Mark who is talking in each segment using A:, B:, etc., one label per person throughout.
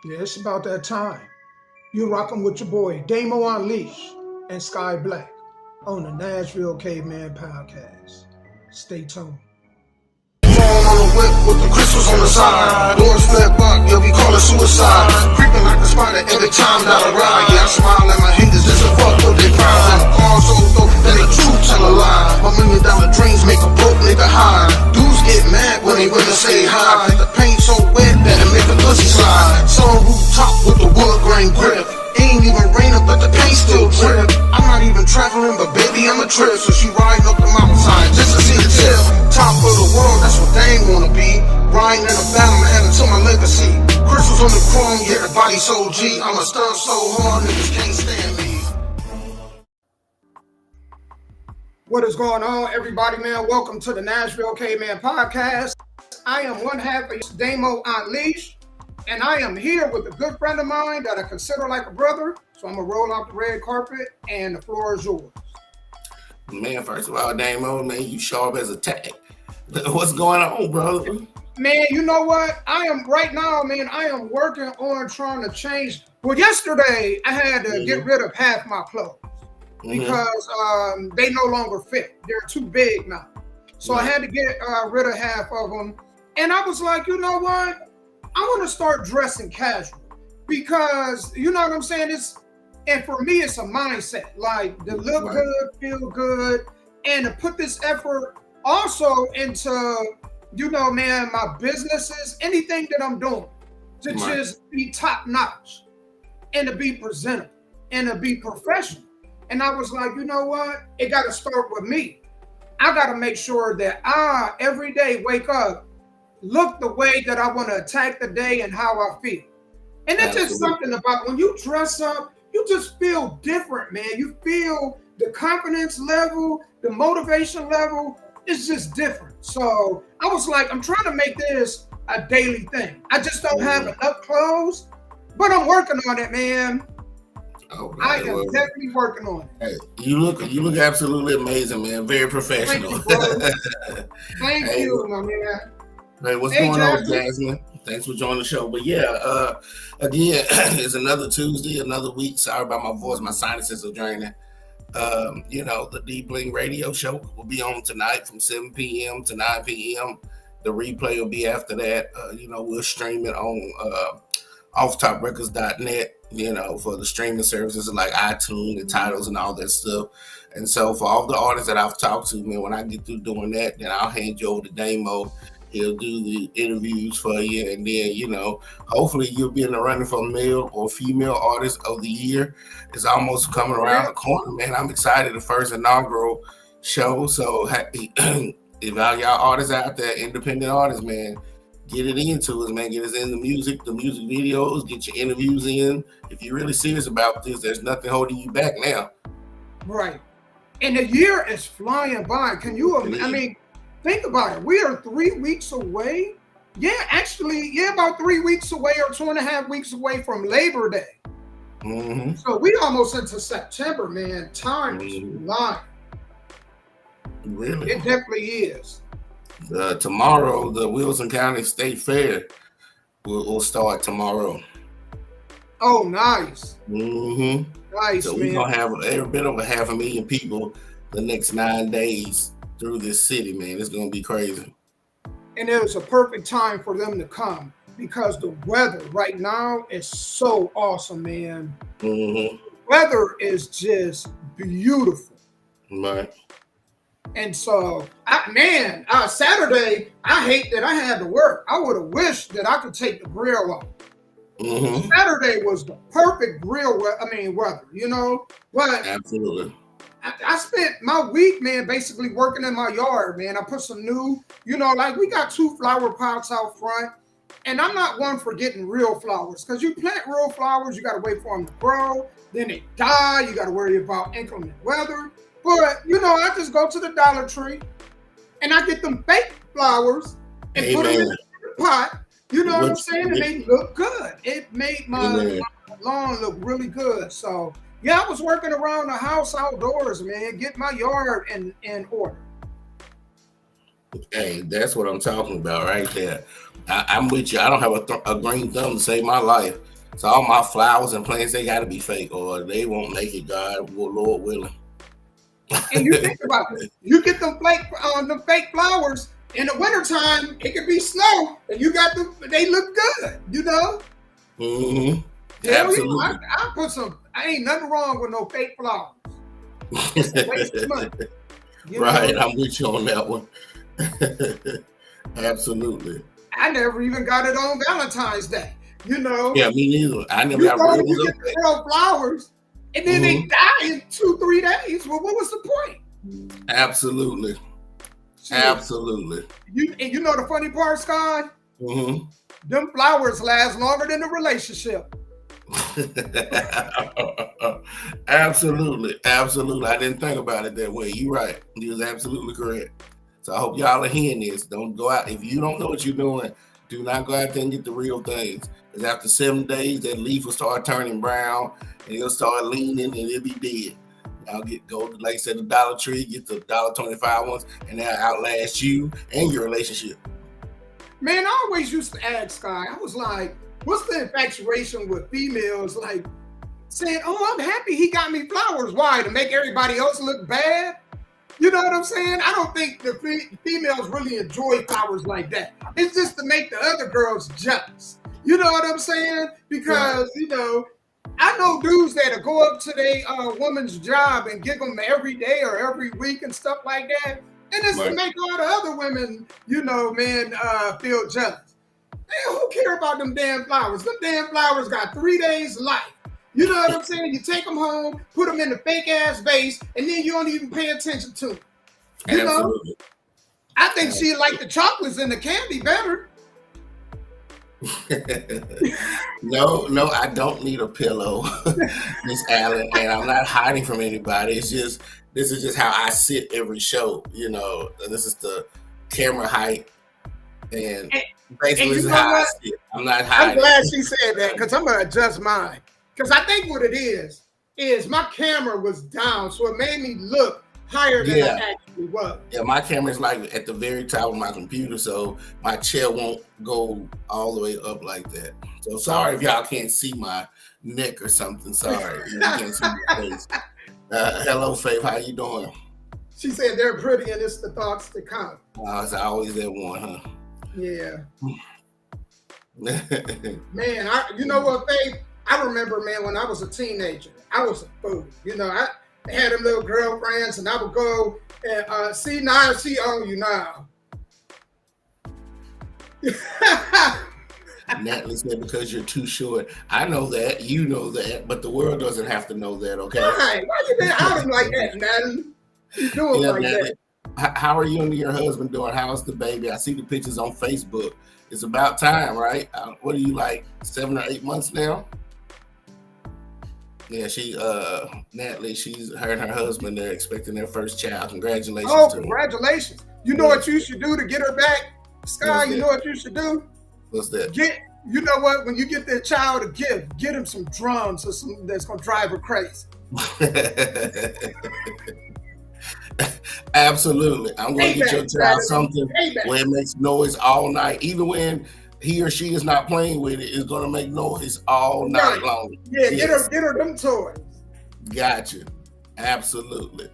A: Yeah, it's about that time. You rockin' with your boy Damo Unleashed and Sky Black on the Nashville Cavemen podcast. Stay tuned.
B: Phone on the whip with the crystals on the side. Doors flip up, yeah, we call it suicide. Creeping like the spider every time that I ride. Yeah, I smile at my haters just to fuck with their pride. And the car so dope that the truth tell a lie. My $1 million dreams make a broke nigga high. Dudes get mad when they really say hi. The paint so wet that it make a pussy slide. Some rooftop with the wood grain grip. Ain't even raining, but the paint still drip. I'm not even traveling, but baby, I'm a trip. So she riding up the mountainside just to see the tip. Top of the world, that's what they ain't wanna be. Riding in a battle, adding to my legacy. Crystals on the chrome, yeah, the body so G. I'm a stunt so hard, niggas can't stand me.
A: What is going on, everybody, man? Welcome to the Nashville Cavemen podcast. I am one half of Damo Unleashed, and I am here with a good friend of mine that I consider like a brother. So I'm gonna roll out the red carpet, and the floor is yours.
C: Man, first of all, Damo, man, you sharp as a tack. What's going on, brother?
A: Man, you know what? I am working on trying to change. Well, yesterday I had to get rid of half my clothes because they no longer fit. They're too big now. So I had to get rid of half of them. And I was like, you know what? I want to start dressing casual because, you know what I'm saying? And for me, it's a mindset, like to look good, feel good, and to put this effort also into, you know, man, my businesses, anything that I'm doing, to just be top notch and to be presentable and to be professional. And I was like, you know what? It got to start with me. I got to make sure that I, every day, wake up, look the way that I want to attack the day and how I feel. And it's just something about when you dress up, you just feel different, man. You feel the confidence level, the motivation level is just different. So I was like, I'm trying to make this a daily thing. I just don't have enough clothes, but I'm working on it, man.
C: Okay,
A: I am definitely working on it.
C: Hey, you look absolutely amazing, man. Very professional.
A: Thank you, my man.
C: Hey, what's going on, Jasmine? Thanks for joining the show. But yeah, again, it's another Tuesday, another week. Sorry about my voice. My sinuses are draining. You know, the D Bling radio show will be on tonight from 7 p.m. to 9 p.m. The replay will be after that. You know, we'll stream it on offtoprecords.net, you know, for the streaming services like iTunes and Titles and all that stuff. And so for all the artists that I've talked to, man, when I get through doing that, then I'll hand you over to Damo. He'll do the interviews for you, and then, you know, hopefully you'll be in the running for male or female artist of the year. It's almost coming around the corner, man. I'm excited. The first inaugural show. So if all y'all artists out there, independent artists, man, get it into us, man. Get us in the music videos, get your interviews in. If you're really serious about this, there's nothing holding you back now.
A: Right. And the year is flying by. Can you, I mean, think about it. We are 3 weeks away. Yeah, actually, about 3 weeks away or 2.5 weeks away from Labor Day. So we almost into September, man. Time is flying.
C: Really?
A: It definitely is.
C: Tomorrow, the Wilson County State Fair will start tomorrow.
A: Oh, nice.
C: Nice, so we're going to have every bit over 500,000 people the next 9 days through this city, man. It's going to be crazy.
A: And it was a perfect time for them to come because the weather right now is so awesome, man. The weather is just beautiful.
C: Right.
A: And so, Saturday, I hate that I had to work. I would have wished that I could take the grill off. Saturday was the perfect grill weather, you know? But
C: absolutely.
A: I spent my week, man, basically working in my yard, man. I put some new, you know, like we got 2 flower pots out front. And I'm not one for getting real flowers because you plant real flowers, you got to wait for them to grow. Then they die. You got to worry about inclement weather. But, you know, I just go to the Dollar Tree and I get them fake flowers and put them in the pot. You know what I'm saying? And they look good. It made my lawn look really good. So, yeah, I was working around the house outdoors, man. Get my yard in order.
C: Hey, that's what I'm talking about right there. I'm with you. I don't have a green thumb to save my life. So all my flowers and plants, they got to be fake, or they won't make it. God, Lord willing.
A: And you think about it, you get them fake flowers in the wintertime, it could be snow, and you got them, they look good, you know?
C: Mm-hmm.
A: Hell,
C: Absolutely.
A: I ain't nothing wrong with no fake flowers. It's a waste of money.
C: Right, I'm with you on that one. Absolutely.
A: I never even got it on Valentine's Day, you know?
C: Yeah, me neither. I never got rid of
A: You get the girl flowers, and then they die in 2-3 days. Well, what was the point?
C: Absolutely. Absolutely.
A: You know the funny part, Sky?
C: Mm-hmm.
A: Them flowers last longer than the relationship.
C: Absolutely. I didn't think about it that way. You're right. You was absolutely correct. So I hope y'all are hearing this. Don't go out. If you don't know what you're doing, do not go out there and get the real things. Because after 7 days, that leaf will start turning brown and it'll start leaning and it'll be dead. I'll go to, like I said, the Dollar Tree, get the $1.25 ones, and they'll outlast you and your relationship.
A: Man, I always used to ask Sky, I was like, what's the infatuation with females? Like saying, oh, I'm happy he got me flowers. Why? To make everybody else look bad? You know what I'm saying? I don't think the females really enjoy flowers like that. It's just to make the other girls jealous. You know what I'm saying? Because, you know, I know dudes that'll go up to their woman's job and give them every day or every week and stuff like that. And it's to make all the other women, you know, man, feel jealous. Man, who care about them damn flowers? Them damn flowers got 3 days life. You know what I'm saying? You take them home, put them in the fake ass vase, and then you don't even pay attention to them. You know? I think she like the chocolates and the candy better.
C: No, I don't need a pillow, Miss Allen, and I'm not hiding from anybody. It's just, this is just how I sit every show. You know, this is the camera height, and basically this is how I sit. I'm not hiding.
A: I'm glad she said that because I'm gonna adjust mine. Because I think what it is my camera was down, so it made me look higher than I actually was.
C: Yeah, my camera is like at the very top of my computer, so my chair won't go all the way up like that. So sorry if y'all can't see my neck or something. Sorry, you can't see my face. Hello, Faith. How you doing?
A: She said they're pretty and it's the thoughts to come.
C: It's always that one, huh?
A: Yeah. Man, you know what, Faith? I remember, man, when I was a teenager, I was a fool. You know, I had them little girlfriends, and I would go and see now, she on you now.
C: Natalie said because you're too short. I know that, you know that, but the world doesn't have to know that, okay?
A: Right. Why you been out like that, Natalie? You doing like
C: Natalie,
A: that?
C: How are you and your husband doing? How's the baby? I see the pictures on Facebook. It's about time, right? What are you, like 7 or 8 months now? Yeah, Natalie, her and her husband, they're expecting their first child. Congratulations to them.
A: Congratulations. You know what you should do to get her back? Sky, you know what you should do?
C: What's that?
A: You know what? When you get that child a gift, get him some drums or something that's going to drive her crazy.
C: Absolutely. I'm going to get your child something where it makes noise all night. Even when he or she is not playing with it, it's going to make noise all night long.
A: Yeah, yes. Get her them toys.
C: Gotcha. Absolutely.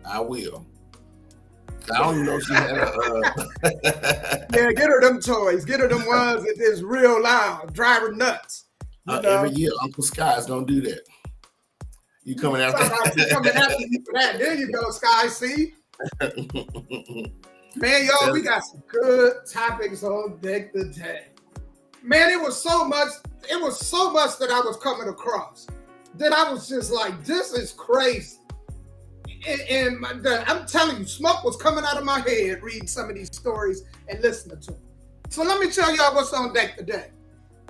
C: I will. I don't even know if she had
A: Yeah, get her them toys. Get her them ones that is real loud. Drive her nuts.
C: Every year, Uncle Sky's going to do that. You coming after
A: you coming after you for that. There you go, Sky. See? Man, y'all, we got some good topics on deck today. Man, it was so much that I was coming across that I was just like, this is crazy. And I'm telling you, smoke was coming out of my head reading some of these stories and listening to them. So let me tell y'all what's on deck today.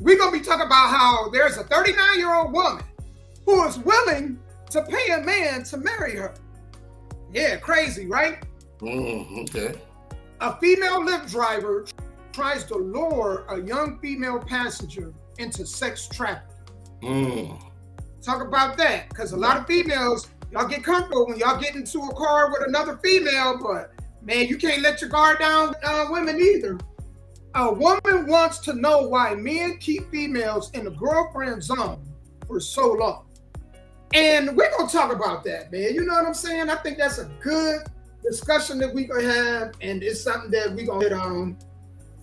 A: We're going to be talking about how there's a 39-year-old woman who is willing to pay a man to marry her. Yeah, crazy, right?
C: Okay.
A: A female Lyft driver tries to lure a young female passenger into sex trafficking. Talk about that, because a lot of females, y'all get comfortable when y'all get into a car with another female, but man, you can't let your guard down women either. A woman wants to know why men keep females in the girlfriend zone for so long. And we're going to talk about that, man. You know what I'm saying? I think that's a good discussion that we can have, and it's something that we're going to hit on.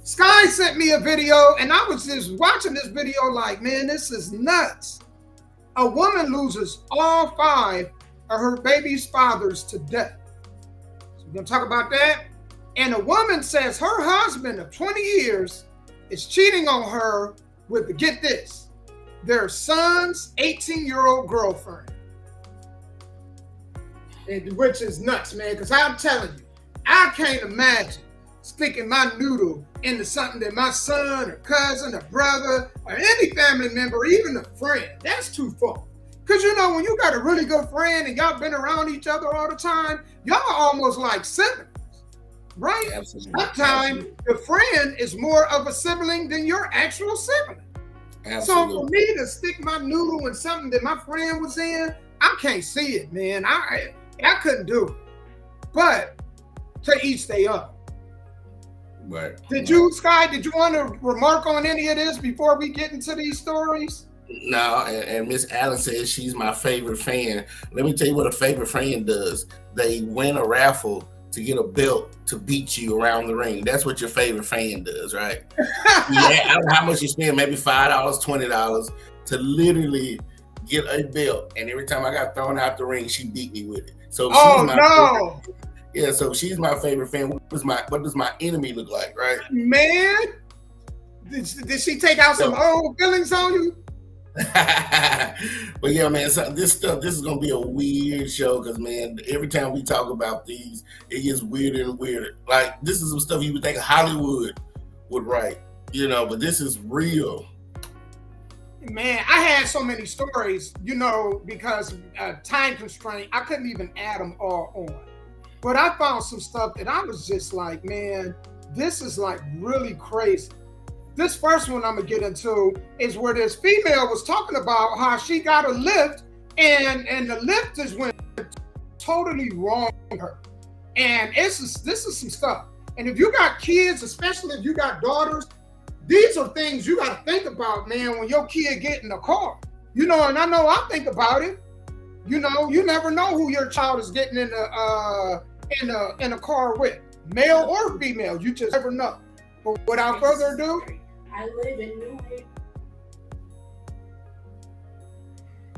A: Sky sent me a video, and I was just watching this video like, man, this is nuts. A woman loses all 5 of her baby's fathers to death. So we're going to talk about that. And a woman says her husband of 20 years is cheating on her with, get this, their son's 18-year-old girlfriend. Which is nuts, man, because I'm telling you, I can't imagine sticking my noodle into something that my son or cousin or brother or any family member, or even a friend, that's too far. Because, you know, when you got a really good friend and y'all been around each other all the time, y'all are almost like siblings, right?
C: Absolutely.
A: Sometimes the friend is more of a sibling than your actual sibling.
C: Absolutely.
A: So for me to stick my noodle in something that my friend was in, I can't see it, man. I couldn't do it. But to each their own.
C: But
A: did you want to remark on any of this before we get into these stories?
C: No, and Miss Allen says she's my favorite fan. Let me tell you what a favorite fan does. They win a raffle to get a belt to beat you around the ring. That's what your favorite fan does, right? Yeah, I don't know how much you spend, maybe $5, $20 to literally get a belt. And every time I got thrown out the ring, she beat me with it. So she's my favorite. Yeah, so she's my favorite fan. What does my enemy look like, right?
A: Man, did she take out some old feelings on you?
C: But yeah, man, so this is gonna be a weird show because, man, every time we talk about these, it gets weirder and weirder. Like, this is some stuff you would think Hollywood would write, you know, but this is real.
A: Man, I had so many stories, you know, because time constraint, I couldn't even add them all on. But I found some stuff that I was just like, man, this is like really crazy. This first one I'm gonna get into is where this female was talking about how she got a Lyft and the Lyft just went totally wrong with her. And this is some stuff. And if you got kids, especially if you got daughters, these are things you gotta think about, man, when your kid get in the car. You know, and I know I think about it. You know, you never know who your child is getting in a car with, male or female. You just never know. But without further ado,
D: I live in New Haven.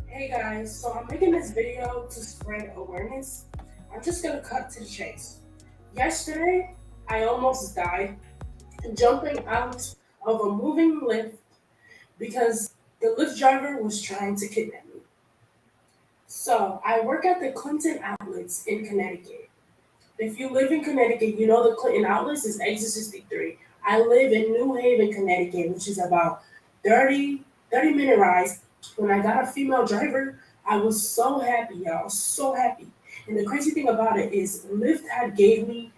D: Hey guys, so I'm making this video to spread awareness. I'm just gonna cut to the chase. Yesterday, I almost died jumping out of a moving Lyft because the Lyft driver was trying to kidnap me. So I work at the Clinton Outlets in Connecticut. If you live in Connecticut, you know the Clinton Outlets is exit 63. I live in New Haven, Connecticut, which is about 30-minute ride. When I got a female driver, I was so happy, y'all, so happy. And the crazy thing about it is Lyft had gave me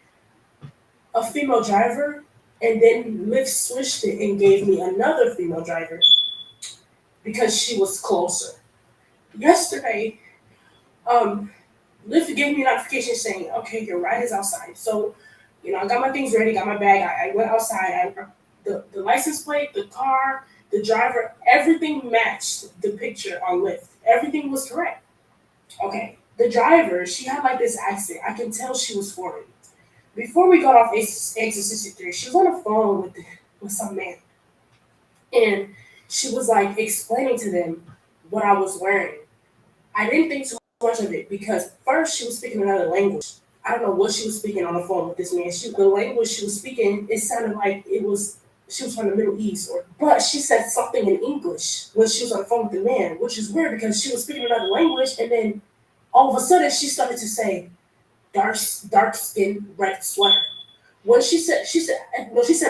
D: a female driver, and then Lyft switched it and gave me another female driver because she was closer. Yesterday, Lyft gave me a notification saying, okay, your ride is outside. So, you know, I got my things ready, got my bag. I went outside. The license plate, the car, the driver, everything matched the picture on Lyft. Everything was correct. Okay, the driver, she had like this accent. I can tell she was foreign. Before we got off exit 63, she was on the phone with some man. And she was like explaining to them what I was wearing. I didn't think too much of it because first she was speaking another language. I don't know what she was speaking on the phone with this man. The language she was speaking, it sounded like she was from the Middle East, but she said something in English when she was on the phone with the man, which is weird because she was speaking another language, and then all of a sudden she started to say dark skin, red sweater. When she said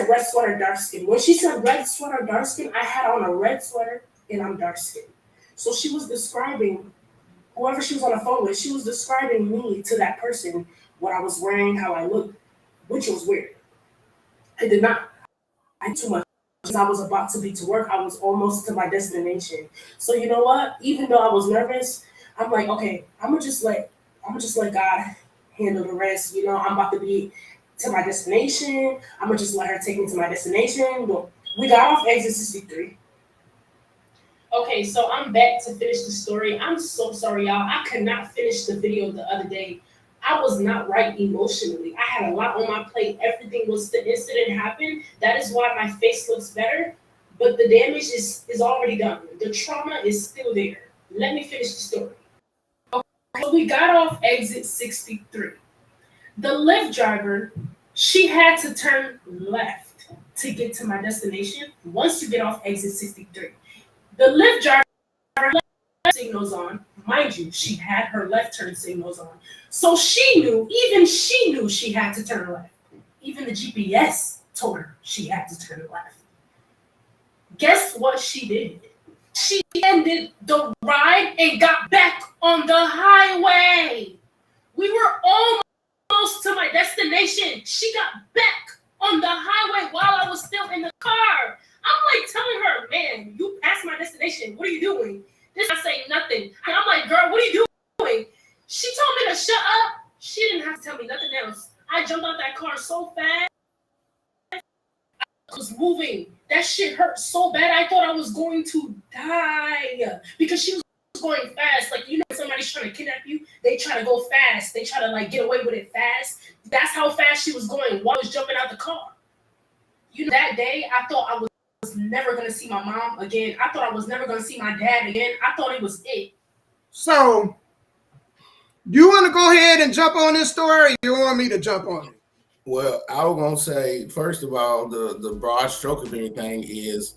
D: red sweater, dark skin. When she said red sweater, dark skin, I had on a red sweater and I'm dark skinned. So she was describing whoever she was on the phone with, she was describing me to that person, what I was wearing, how I looked, which was weird. I did not. I too much because I was about to be to work. I was almost to my destination. So you know what? Even though I was nervous, I'm like, okay, I'm gonna just let God handle the rest. You know, I'm about to be to my destination. I'm gonna just let her take me to my destination. But we got off exit 63. Okay, so I'm back to finish the story. I'm so sorry, y'all. I could not finish the video the other day. I was not right emotionally. I had a lot on my plate. Everything was the incident happened. That is why my face looks better. But the damage is already done. The trauma is still there. Let me finish the story. Okay, so we got off exit 63. The Lyft driver, she had to turn left to get to my destination once you get off exit 63. The Lyft driver left signals on. Mind you, she had her left turn signals on. So she knew, even she knew she had to turn left. Even the GPS told her she had to turn left. Guess what she did? She ended the ride and got back on the highway. We were almost to my destination. She got back on the highway while I was still in the car. I'm like telling her, man, you passed my destination. What are you doing? This I say nothing. And I'm like, girl, what are you doing? She told me to shut up. She didn't have to tell me nothing else. I jumped out that car so fast. I was moving. That shit hurt so bad. I thought I was going to die because she was going fast. Like, you know, somebody's trying to kidnap you. They try to go fast. They try to like get away with it fast. That's how fast she was going while I was jumping out the car. You know, that day I thought I was never going to see my mom again. I thought I was never going to see my dad again. I thought it was it.
A: So, do you want to go ahead and jump on this story, or you want me to jump on it?
C: Well, I was going to say, first of all, the broad stroke of everything is,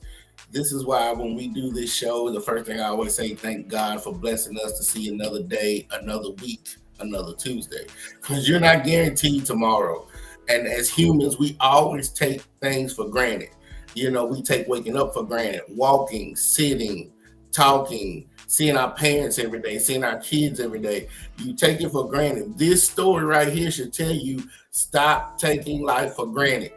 C: this is why when we do this show, the first thing I always say, thank God for blessing us to see another day, another week, another Tuesday. Because you're not guaranteed tomorrow. And as humans, we always take things for granted. You know, we take waking up for granted, walking, sitting, talking, seeing our parents every day, seeing our kids every day. You take it for granted. This story right here should tell you, stop taking life for granted.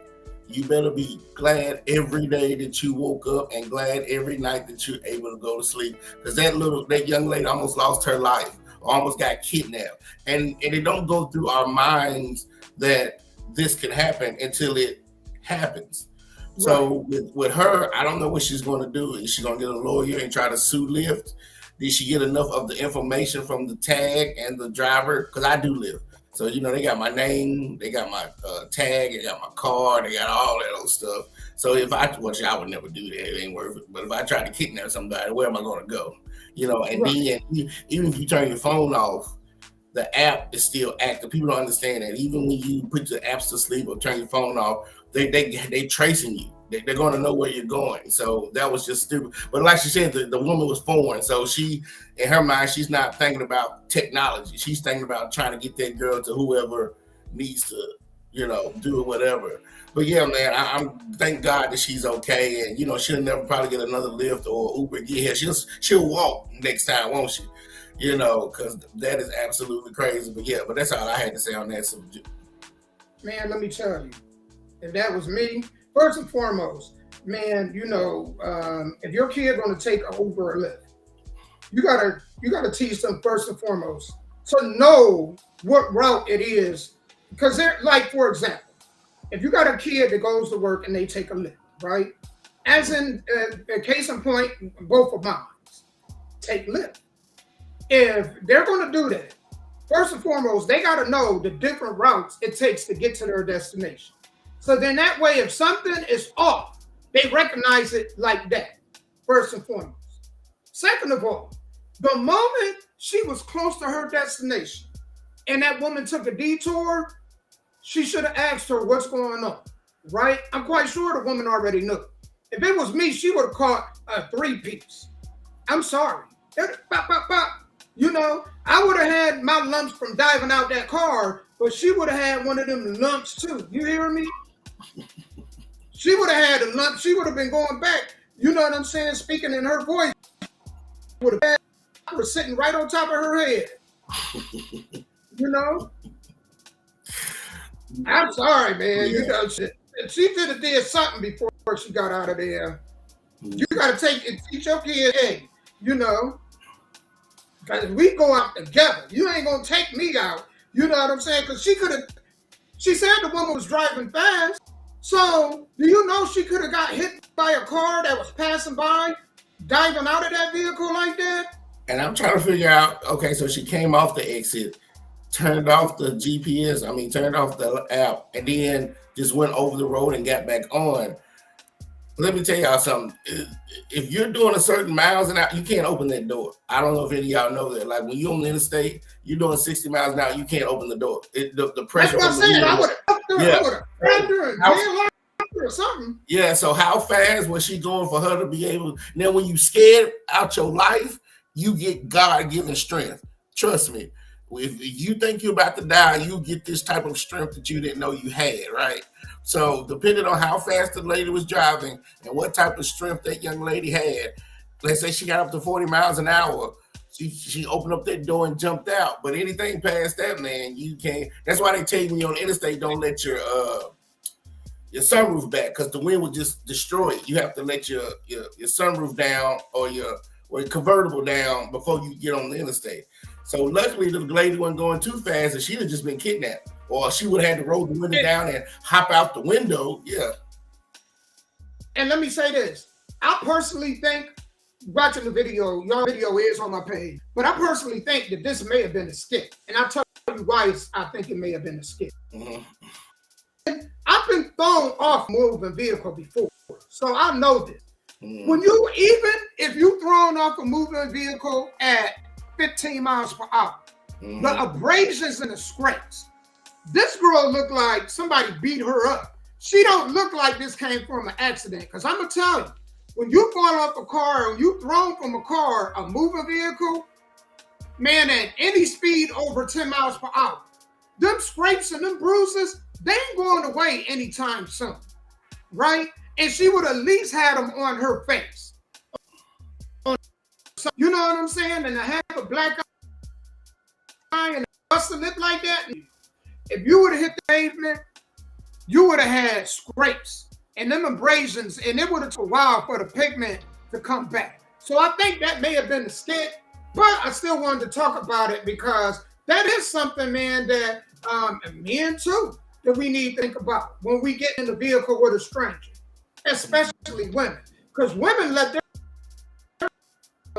C: You better be glad every day that you woke up and glad every night that you're able to go to sleep. Because that young lady almost lost her life, or almost got kidnapped. And it don't go through our minds that this can happen until it happens. So with her, I don't know what she's going to do. Is she going to get a lawyer and try to sue Lyft? Did she get enough of the information from the tag and the driver? Because I do Lyft. So, you know, they got my name, they got my tag, they got my car, they got all that old stuff. So if I would never do that. It ain't worth it. But if I try to kidnap somebody, where am I going to go? You know, and then even if you turn your phone off, the app is still active. People don't understand that. Even when you put your apps to sleep or turn your phone off, they tracing you. They're going to know where you're going. So that was just stupid. But like she said, the woman was foreign. So she, in her mind, she's not thinking about technology. She's thinking about trying to get that girl to whoever needs to, you know, do whatever. But yeah, man, I'm thank God that she's okay. And, you know, she'll never probably get another Lyft or Uber get here. She'll walk next time, won't she? You know, because that is absolutely crazy. But yeah, but that's all I had to say on that subject.
A: Man, let me tell you, if that was me, first and foremost, man, you know, if your kid going to take an Uber or Lyft, you gotta teach them first and foremost to know what route it is, because they're like, for example, if you got a kid that goes to work and they take a Lyft, right? As in, a case in point, both of mine take Lyft. If they're going to do that, first and foremost, they got to know the different routes it takes to get to their destination. So then that way, if something is off, they recognize it like that, first and foremost. Second of all, the moment she was close to her destination and that woman took a detour, she should have asked her what's going on, right? I'm quite sure the woman already knew. If it was me, she would have caught a 3-piece. I'm sorry. Pop, pop, pop. You know, I would have had my lumps from diving out that car, but she would have had one of them lumps too. You hear me? She would have had a lump. She would have been going back. You know what I'm saying? Speaking in her voice. Would have had her sitting right on top of her head. You know? I'm sorry, man. You know, she could have did something before she got out of there. You got to teach your kid, hey, you know, because we go out together. You ain't going to take me out. You know what I'm saying? Because she could She said the woman was driving fast. So, do you know she could have got hit by a car that was passing by, diving out of that vehicle like that?
C: And I'm trying to figure out, okay, so she came off the exit, turned off the GPS, turned off the app, and then just went over the road and got back on. Let me tell y'all something. If you're doing a certain miles an hour, you can't open that door. I don't know if any of y'all know that. Like when you're on the interstate, you're doing 60 miles an hour, you can't open the door. The pressure.
A: That's what I'm saying. I would have grabbed her and nailed her or something.
C: Yeah, so how fast was she going for her to be able? Now, when you scared out your life, you get God-given strength. Trust me. If you think you're about to die, you get this type of strength that you didn't know you had, right? So depending on how fast the lady was driving and what type of strength that young lady had, let's say she got up to 40 miles an hour, she opened up that door and jumped out. But anything past that, man, you can't. That's why they tell you when you're on the interstate, don't let your sunroof back because the wind will just destroy it. You have to let your sunroof down or your convertible down before you get on the interstate. So luckily the lady wasn't going too fast and she'd have just been kidnapped. Or she would have had to roll the window down and hop out the window. Yeah.
A: And let me say this. I personally think, watching the video, your video is on my page, but I personally think that this may have been a skit. And I'll tell you why I think it may have been a skit.
C: Mm-hmm.
A: I've been thrown off moving vehicle before, so I know this.
C: Mm-hmm.
A: When you, even if you thrown off a moving vehicle at 15 miles per hour,
C: mm-hmm.
A: the abrasions and the scrapes, this girl looked like somebody beat her up. She don't look like this came from an accident. Because I'm going to tell you, when you fall off a car and you thrown from a car, a moving vehicle, man, at any speed over 10 miles per hour, them scrapes and them bruises, they ain't going away anytime soon, right? And she would at least had them on her face. You know what I'm saying? And to have a black eye and a busted lip like that, if you would have hit the pavement, you would have had scrapes and them abrasions, and it would have took a while for the pigment to come back. So I think that may have been a skit, but I still wanted to talk about it because that is something, man, that men too, that we need to think about when we get in the vehicle with a stranger, especially women, because women let their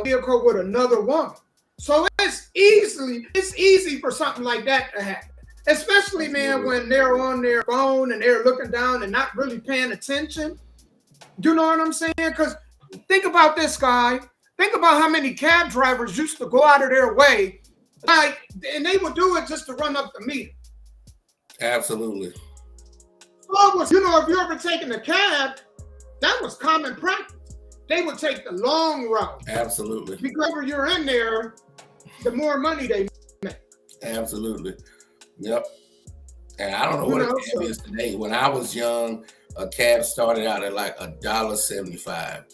A: vehicle with another woman. So it's easy for something like that to happen. Especially, man, when they're on their phone and they're looking down and not really paying attention. You know what I'm saying? Because think about this, guy. Think about how many cab drivers used to go out of their way, and they would do it just to run up the meter.
C: Absolutely.
A: So it was, if you ever taken a cab, that was common practice. They would take the long route.
C: Absolutely.
A: Because when you're in there, the more money they make.
C: Absolutely. Yep. And I don't know what a cab is today. When I was young, a cab started out at like $1.75.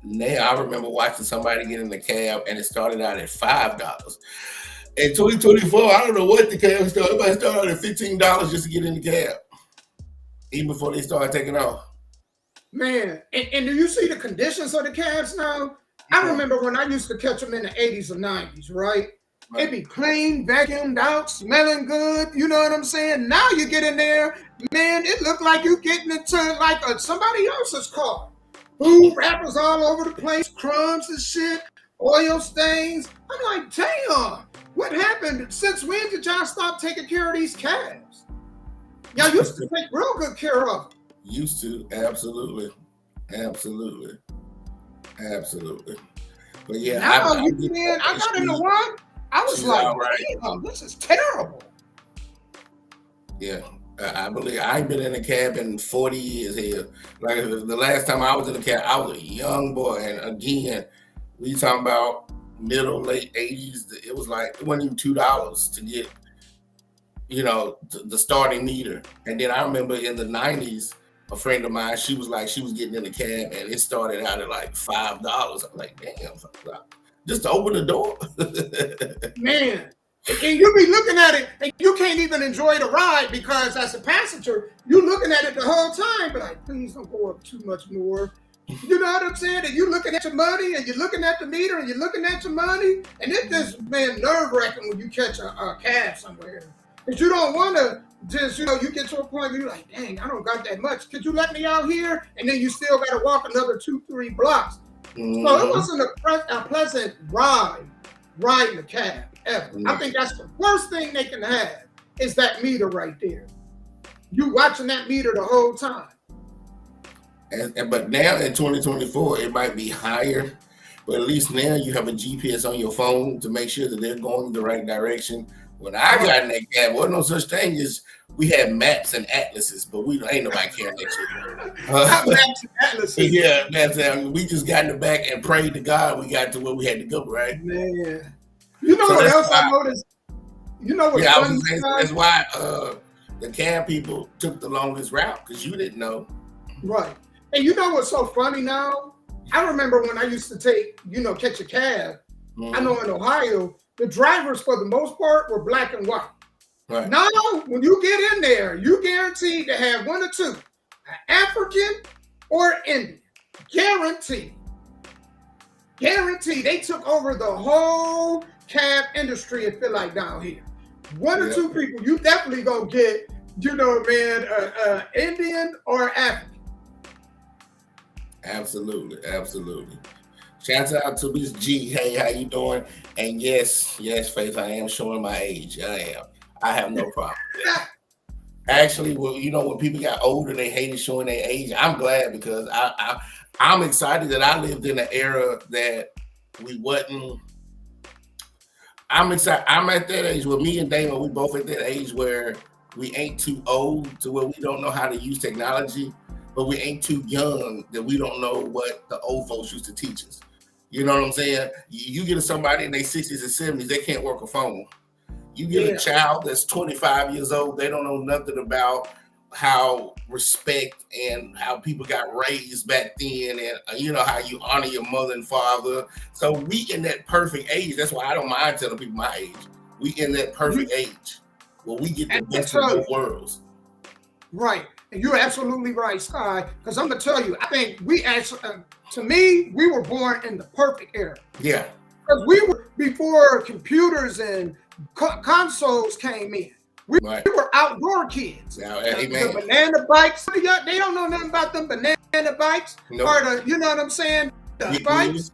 C: Now I remember watching somebody get in the cab and it started out at $5. In 2024, I don't know what the cab started. Everybody started out at $15 just to get in the cab. Even before they started taking off.
A: Man, and do you see the conditions of the cabs now? I remember when I used to catch them in the 80s or 90s, right? It'd be clean, vacuumed out, smelling good. You know what I'm saying? Now you get in there, man, it looked like you getting into like somebody else's car. Food wrappers all over the place, crumbs and shit, oil stains. I'm like, damn, what happened? Since when did y'all stop taking care of these cabs? Y'all used to take real good care of them.
C: Used to, absolutely. Absolutely. Absolutely. But yeah,
A: now, I got into one. I was like, damn, this is terrible.
C: Yeah, I believe I ain't been in a cab in 40 years here. Like the last time I was in a cab, I was a young boy. And again, we talking about middle, late 80s. It was like, it wasn't even $2 to get, the starting meter. And then I remember in the 90s, a friend of mine, she was getting in a cab and it started out at like $5. I'm like, damn, $5. Just to open the door.
A: Man, and you be looking at it and you can't even enjoy the ride because as a passenger, you're looking at it the whole time, but like, please don't go up too much more. You know what I'm saying? And you're looking at your money and you're looking at the meter and you're looking at your money. And it just, man, nerve-wracking when you catch a cab somewhere. Because you don't want to just, you get to a point where you're like, dang, I don't got that much. Could you let me out here? And then you still got to walk another 2-3 blocks.
C: Mm-hmm.
A: So it wasn't a pleasant riding the cab ever. Mm-hmm. I think that's the worst thing they can have is that meter right there. You watching that meter the whole time.
C: But now in 2024, it might be higher, but at least now you have a GPS on your phone to make sure that they're going the right direction. When I got in that cab, wasn't no such thing as we had maps and atlases, but we ain't nobody caring that shit.
A: Maps and atlases.
C: Yeah, maps. We just got in the back and prayed to God we got to where we had to go, right?
A: Man, you know what else I noticed? You know what?
C: Yeah, I was saying, that's why the cab people took the longest route because you didn't know.
A: Right. And you know what's so funny now? I remember when I used to catch a cab. Mm-hmm. I know in Ohio, the drivers for the most part were black and white.
C: Right.
A: Now, when you get in there, you guaranteed to have one or two, an African or Indian. Guaranteed. They took over the whole cab industry, I feel like, down here. One or two people, you definitely gonna get, Indian or African.
C: Absolutely. Shout out to Miss G. Hey, how you doing? And yes, Faith, I am showing my age. I am. I have no problem with that. Actually, when people got older, they hated showing their age. I'm glad because I'm excited that I lived in an era that we wasn't. I'm excited. I'm at that age where me and Damon, we both at that age where we ain't too old to where we don't know how to use technology, but we ain't too young that we don't know what the old folks used to teach us. You know what I'm saying? You get somebody in their 60s and 70s, they can't work a phone. You get a child that's 25 years old, they don't know nothing about how respect and how people got raised back then and how you honor your mother and father. So we in that perfect age. That's why I don't mind telling people my age. We in that perfect age where we get the best of both worlds.
A: Right. And you're absolutely right, Sky, because I'm going to tell you, I think we actually, to me, we were born in the perfect era.
C: Yeah.
A: Because we were, before computers and consoles came in, we were outdoor kids.
C: Now,
A: the banana bikes, they don't know nothing about them banana bikes. Nope. Or you know what I'm saying? The bikes.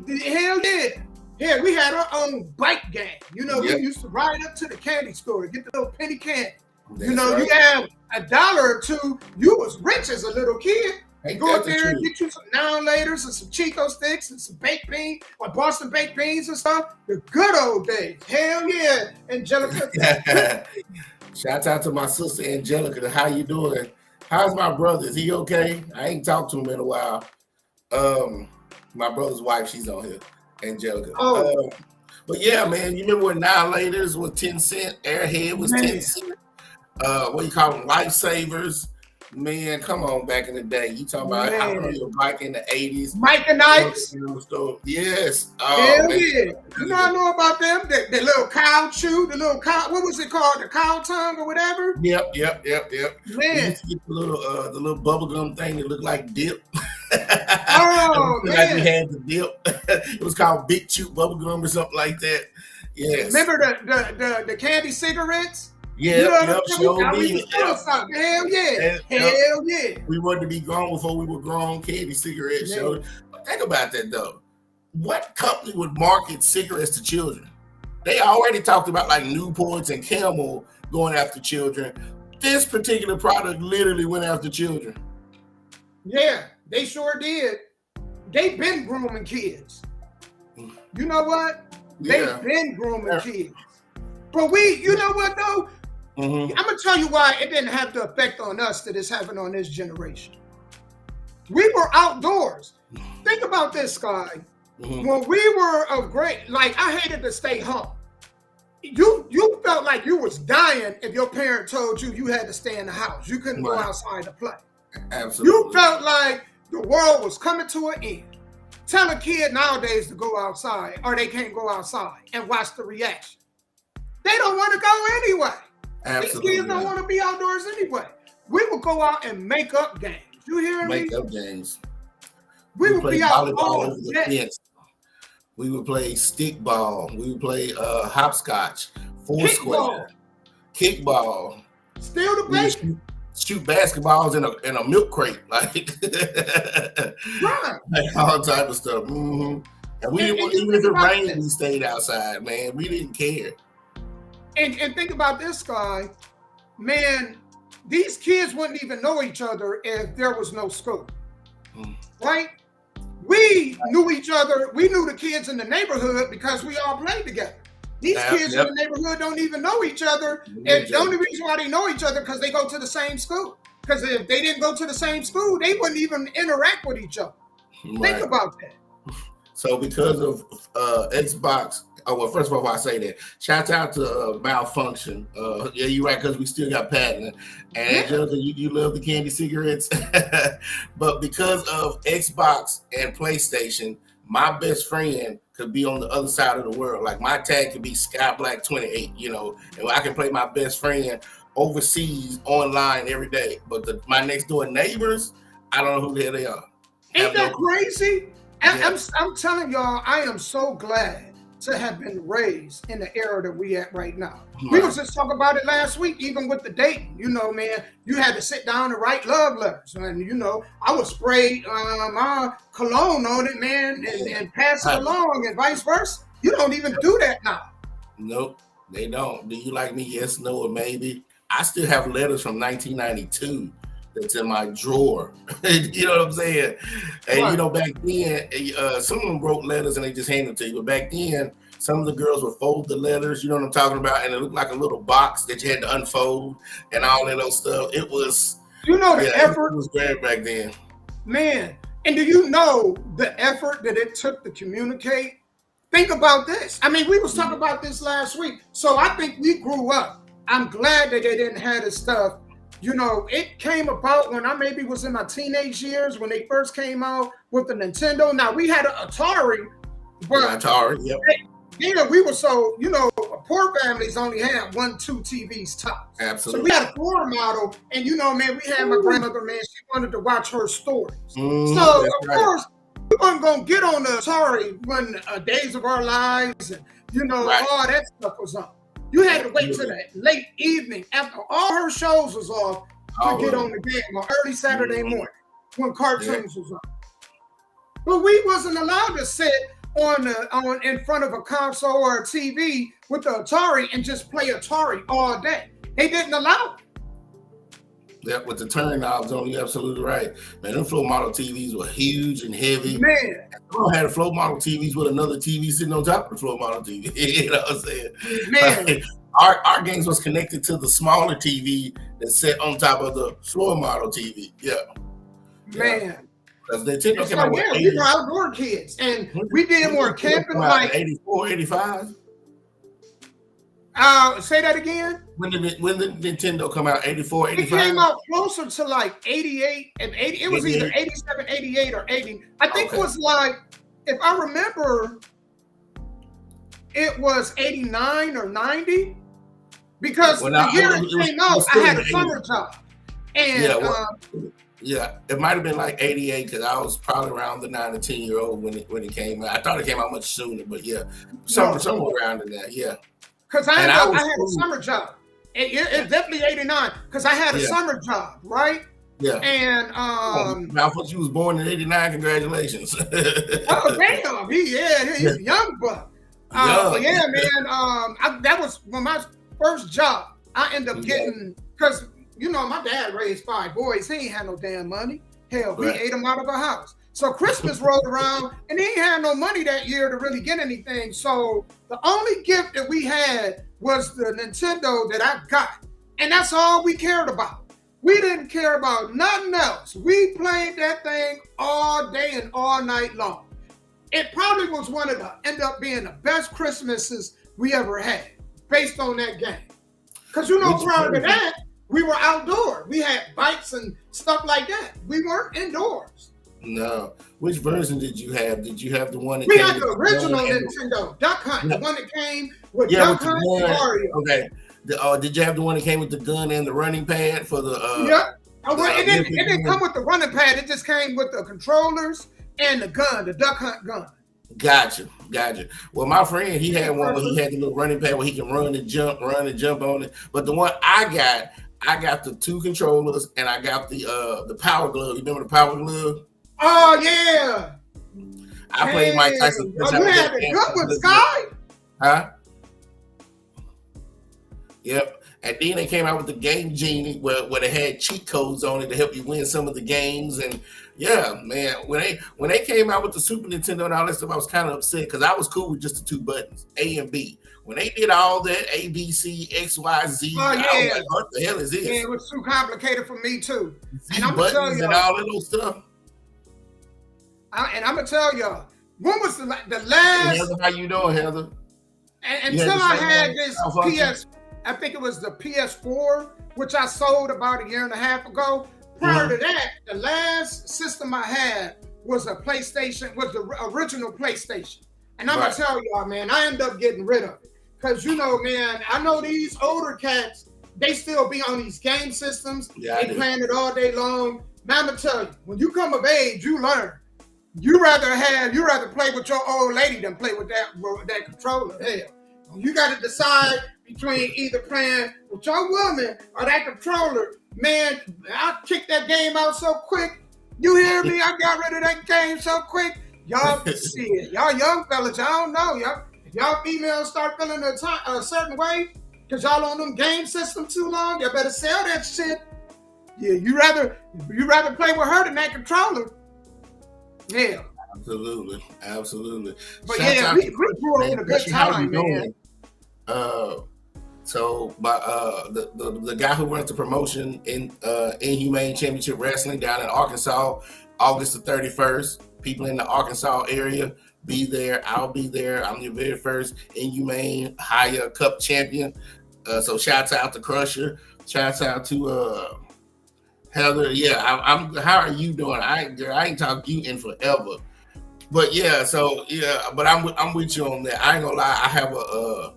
A: Hell yeah. Yeah, we had our own bike gang. We used to ride up to the candy store to get the little penny candy. That's you have $1 or $2, you was rich as a little kid. Go up there and get you some now-and-laters and some Chico sticks and some baked beans, or Boston baked beans and stuff. The good old days. Hell yeah, Angelica.
C: Shout out to my sister Angelica. How you doing? How's my brother? Is he okay? I ain't talked to him in a while. My brother's wife, she's on here, Angelica. But yeah, man, you remember when now-and-laters was 10 cents? Airhead was 10 cents. What you call them? Lifesavers. Man, come on, back in the day. You talking about how your bike in the 80s.
A: Mike and Ike's.
C: Yes.
A: Hell yeah. I know about them. The little cow chew, the little cow, what was it called? The cow tongue or whatever?
C: Yep.
A: Man.
C: We used to get the little bubblegum thing that looked like dip.
A: Oh, man.
C: Like we had the dip. It was called Big Chew bubblegum or something like that. Yes.
A: Remember the candy cigarettes?
C: Yeah,
A: Hell yeah. Hell yeah.
C: We wanted to be grown before we were grown. Candy cigarettes. So think about that though. What company would market cigarettes to children? They already talked about like Newports and Camel going after children. This particular product literally went after children.
A: Yeah, they sure did. They've been grooming kids. You know what? They've been grooming kids. But you know what though? Mm-hmm. I'm gonna tell you why it didn't have the effect on us that it's having on this generation. We were outdoors. Think about this, Sky. Mm-hmm. When we were of great, like I hated to stay home. You felt like you was dying if your parent told you had to stay in the house. You couldn't go outside to play.
C: Absolutely.
A: You felt like the world was coming to an end. Tell a kid nowadays to go outside, or they can't go outside, and watch the reaction. They don't want to go anyway.
C: Absolutely.
A: These kids don't want to be outdoors anyway. We would go out and make up games. You hear me?
C: Make up games.
A: We would be out all day.
C: We would play stick ball. We would play hopscotch, foursquare. kickball.
A: Still the basic.
C: Shoot basketballs in a milk crate, like,
A: Right.
C: like all type of stuff. Mm-hmm. And we didn't, even if it rained, we stayed outside, man. We didn't care.
A: And think about this guy, man. These kids wouldn't even know each other if there was no school, right? We knew each other. We knew the kids in the neighborhood because we all played together. These kids in the neighborhood don't even know each other. And the only reason why they know each other because they go to the same school. Because if they didn't go to the same school, they wouldn't even interact with each other. Right. Think about that.
C: So because of Xbox, well, first of all, I say that. Shout out to Malfunction. Yeah, you're right, because we still got patent. And Angelica, you love the candy cigarettes. But because of Xbox and PlayStation, my best friend could be on the other side of the world. Like my tag could be Sky Black 28, you know, and I can play my best friend overseas online every day. But my next door neighbors, I don't know who the hell they are.
A: Ain't that crazy? Yeah. I'm telling y'all, I am so glad to have been raised in the era that we at right now. Right. We was just talking about it last week, even with the dating. You know, man, you had to sit down and write love letters. And, you know, I would spray my cologne on it, man, and pass it along and vice versa. You don't even do that now.
C: Nope, they don't. Do you like me? Yes, no, or maybe. I still have letters from 1992 that's in my drawer. You know what I'm saying? And you know, back then, some of them wrote letters and they just handed them to you. But back then, some of the girls would fold the letters, you know what I'm talking about? And it looked like a little box that you had to unfold and all that other stuff. It was,
A: you know, the effort.
C: It was great back then.
A: Man, and do you know the effort that it took to communicate? Think about this. I mean, we was talking about this last week. So I think we grew up. I'm glad that they didn't have this stuff. You know, it came about when I maybe was in my teenage years when they first came out with the Nintendo. Now, we had an Atari, but
C: Atari, yep.
A: Yeah, we were so, you know, poor families only had 1-2 TVs tops.
C: Absolutely.
A: So we had a floor model, and you know, man, we had my grandmother, man, she wanted to watch her stories. So, of course, we weren't going to get on the Atari when Days of Our Lives and, you know, all that stuff was on. You had to wait till that late evening after all her shows was off to get on the game on early Saturday morning when cartoons was on. But we wasn't allowed to sit on in front of a console or a TV with the Atari and just play Atari all day. They didn't allow it.
C: Yeah, with the turn knobs on, you're absolutely right. Man, them floor model TVs were huge and heavy.
A: Man.
C: I had a floor model TVs with another TV sitting on top of the floor model TV. You know what I'm saying?
A: Man.
C: Like, our games was connected to the smaller TV that sat on top of the floor model TV. Yeah.
A: Man.
C: Because Nintendo came out with
A: we were outdoor kids. And we did more camping like
C: 84, 85.
A: Say that again.
C: When did Nintendo come out? 84, 85?
A: It came out closer to like 88 and 80. It was either 87, 88, or 80. I think it was like, if I remember, it was 89 or 90. Because the year it came out, I had a summer job. And
C: yeah, it might have been like 88 because I was probably around the 9 or 10-year-old when it came out. I thought it came out much sooner, but yeah, somewhere around in that, yeah.
A: Because I had a summer job. It's definitely 89 because I had a summer job, right?
C: Yeah.
A: And
C: Malfoy, you was born in 89. Congratulations.
A: Oh damn, he's a young buck. But yeah, man. That was my first job. I ended up getting, because you know my dad raised 5 boys. He ain't had no damn money. Hell, we ate them out of a house. So Christmas rolled around and he ain't had no money that year to really get anything. So the only gift that we had was the Nintendo that I got. And that's all we cared about. We didn't care about nothing else. We played that thing all day and all night long. It probably was end up being the best Christmases we ever had based on that game. Because you know, prior to that, we were outdoors. We had bikes and stuff like that. We weren't indoors.
C: No. Which version did you have? Did you have the one that
A: we had the original Nintendo, Duck Hunt, the one that came with Duck Hunt and Mario.
C: Okay. Did you have the one that came with the gun and the running pad for the
A: it didn't come with the running pad, it just came with the controllers and the gun, the Duck Hunt gun.
C: Gotcha. Well, my friend, he had one where he had the little running pad where he can run and jump on it. But the one I got the 2 controllers and I got the power glove. You remember the power glove?
A: Oh yeah.
C: I played Mike Tyson.
A: Oh, you had the good one, Sky?
C: Huh? Yep. And then they came out with the Game Genie where they had cheat codes on it to help you win some of the games. And yeah, man, when they came out with the Super Nintendo and all that stuff, I was kind of upset because I was cool with just the 2 buttons, A and B. When they did all that, A, B, C, X, Y, Z, I was like, what the hell is this?
A: Yeah, it was too complicated for me too.
C: Z and I'm gonna tell you, and all that little stuff.
A: And I'm gonna tell y'all, when was the last?
C: Heather, how you doing, Heather?
A: Until I had this PS, I think it was the PS4, which I sold about a year and a half ago. Prior to that, the last system I had was a PlayStation, was the original PlayStation. And I'm gonna tell y'all, man, I ended up getting rid of it. Cause you know, man, I know these older cats, they still be on these game systems. Yeah, they playing it all day long. Now I'm gonna tell you, when you come of age, you learn. You rather play with your old lady than play with that controller. Hell, you got to decide between either playing with your woman or that controller. Man, I kicked that game out so quick. You hear me? I got rid of that game so quick. Y'all see it. Y'all young fellas, I don't know. Y'all females start feeling a certain way because y'all on them game system too long. You better sell that shit. Yeah, you rather play with her than that controller. Yeah. Absolutely.
C: But
A: yeah, we grew up in a good time, man.
C: So my the guy who runs the promotion in Inhumane Championship Wrestling down in Arkansas, August the 31st. People in the Arkansas area, be there. I'll be there. I'm your very first Inhumane Higher Cup champion. So shouts out to Crusher. Shouts out to Heather. Yeah, I'm. How are you doing? I ain't talked to you in forever. But yeah, but I'm with you on that. I ain't gonna lie. I have a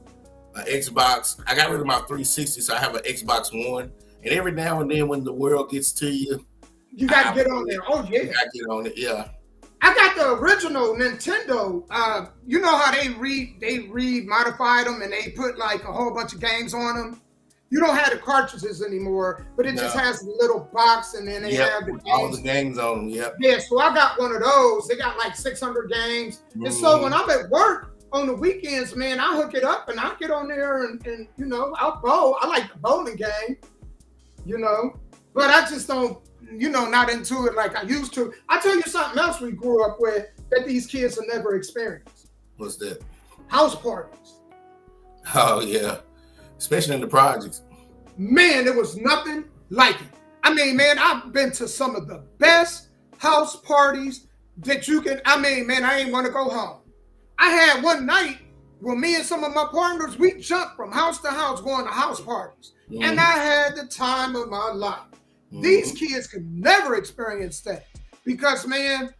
C: Xbox. I got rid of my 360, so I have an Xbox One. And every now and then, when the world gets to you,
A: you got to get on there. Oh yeah,
C: you got to get on it. Yeah.
A: I got the original Nintendo. You know how they modified them and they put like a whole bunch of games on them. You don't have the cartridges anymore, but it just has a little box, and then they have
C: all the games on them. Yep.
A: Yeah, so I got one of those. They got like 600 games, and so when I'm at work on the weekends, man, I hook it up and I get on there and you know, I'll bowl. I like the bowling game, you know, but I just don't, you know, not into it like I used to. I'll tell you something else we grew up with that these kids have never experienced.
C: What's that?
A: House parties.
C: Oh yeah. Especially in the projects.
A: Man, there was nothing like it. I mean, man, I've been to some of the best house parties that you can. I mean, man, I ain't want to go home. I had one night where me and some of my partners, we jumped from house to house going to house parties. And I had the time of my life. These kids could never experience that because, man,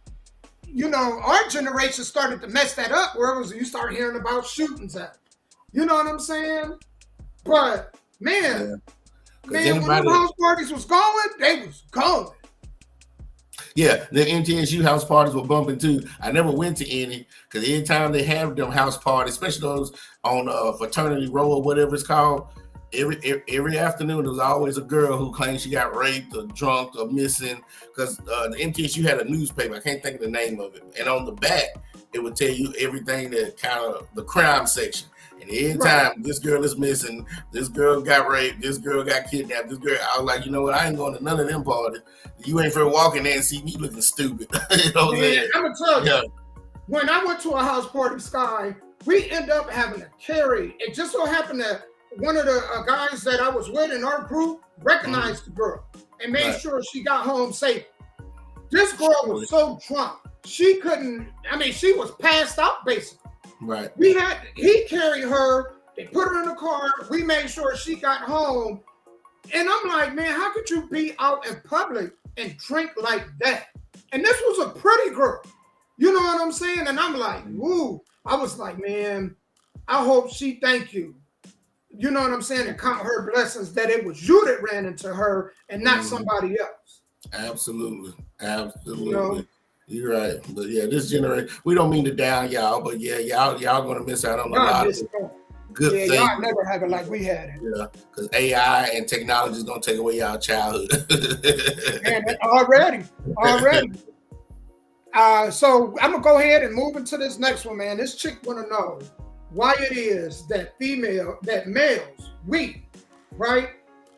A: you know, our generation started to mess that up where it was you start hearing about shootings at. You know what I'm saying? But man, when the house parties was going, they was going.
C: Yeah, the MTSU house parties were bumping too. I never went to any because anytime they have them house parties, especially those on Fraternity Row or whatever it's called, every afternoon there was always a girl who claimed she got raped or drunk or missing because the MTSU had a newspaper. I can't think of the name of it, and on the back it would tell you everything that kind of the crime section. And anytime this girl is missing, this girl got raped, this girl got kidnapped, this girl, I was like, you know what? I ain't going to none of them parties. You ain't for walking there and see me looking stupid. You know what I'm saying?
A: I'm going to tell you, when I went to a house party, Sky, we ended up having to carry. It just so happened that one of the guys that I was with in our group recognized the girl and made sure she got home safe. This girl was so drunk. She couldn't, I mean, she was passed out basically.
C: Right.
A: He carried her, they put her in the car, we made sure she got home. And I'm like, man, how could you be out in public and drink like that? And this was a pretty girl. You know what I'm saying? And I'm like, woo. I was like, man, I hope she thank you. You know what I'm saying? And count her blessings that it was you that ran into her and not somebody else.
C: Absolutely.
A: You know?
C: You're right. But yeah, this generation, we don't mean to down y'all, but yeah, y'all gonna miss out on a lot of good
A: yeah,
C: things.
A: y'all never have it like we had it.
C: Yeah, because AI and technology is gonna take away y'all childhood.
A: Man, already. So I'm gonna go ahead and move into this next one, man. This chick wanna know why it is that males, right?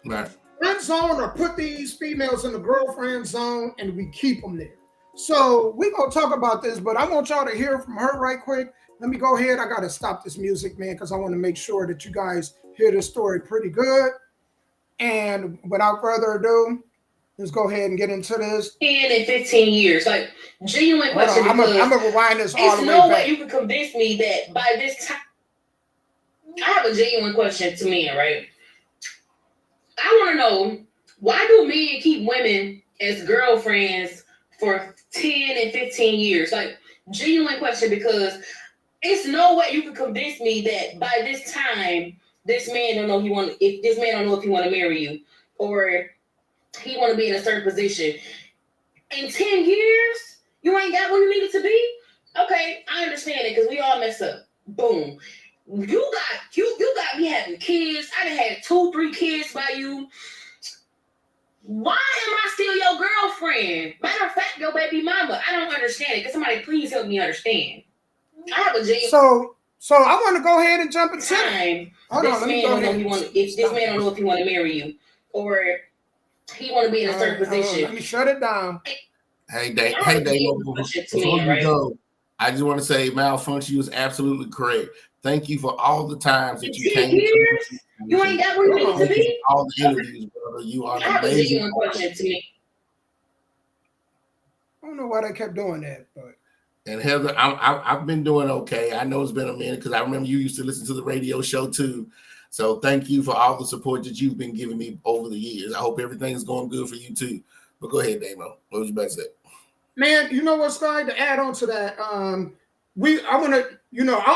A: Friend zone or put these females in the girlfriend zone and we keep them there. So we're gonna talk about this, but I want y'all to hear from her right quick. Let me go ahead. I gotta stop this music, man, because I want to make sure that you guys hear this story pretty good. And without further ado, let's go ahead and get into this.
E: 10 and 15 years. Like, genuine question.
A: I'm gonna rewind this all the way
E: no
A: back.
E: way you can convince me that by this time. I have a genuine question to men, right? I want to know, why do men keep women as girlfriends for 10 and 15 years? Like, genuine question, because it's no way you can convince me that by this time, this man don't know if this man don't know if he want to marry you, or he want to be in a certain position. In 10 years, you ain't got where you needed to be? Okay, I understand it, because we all mess up. Boom. You got me having kids. I done had 2-3 kids by you. Why am I still your girlfriend? Matter of fact, your baby mama. I don't understand it. Can somebody please help me understand? I have a genuine.
A: So I want to go ahead and jump into
E: time. This man don't know if he want to marry you, or he want to be in a certain position.
A: Let me shut it down.
C: Hey, Dave. Before you go, I just want to say, Malfunction, you was absolutely correct. Thank you for all the times that you came.
E: You ain't got where you need to be.
C: All the interviews, brother. You are
E: amazing. A question to me.
A: I don't know why they kept doing that, but.
C: And Heather, I've been doing okay. I know it's been a minute because I remember you used to listen to the radio show too. So thank you for all the support that you've been giving me over the years. I hope everything's going good for you too. But go ahead, Damo. What was you about to say?
A: Man, you know what's going to add on to that? I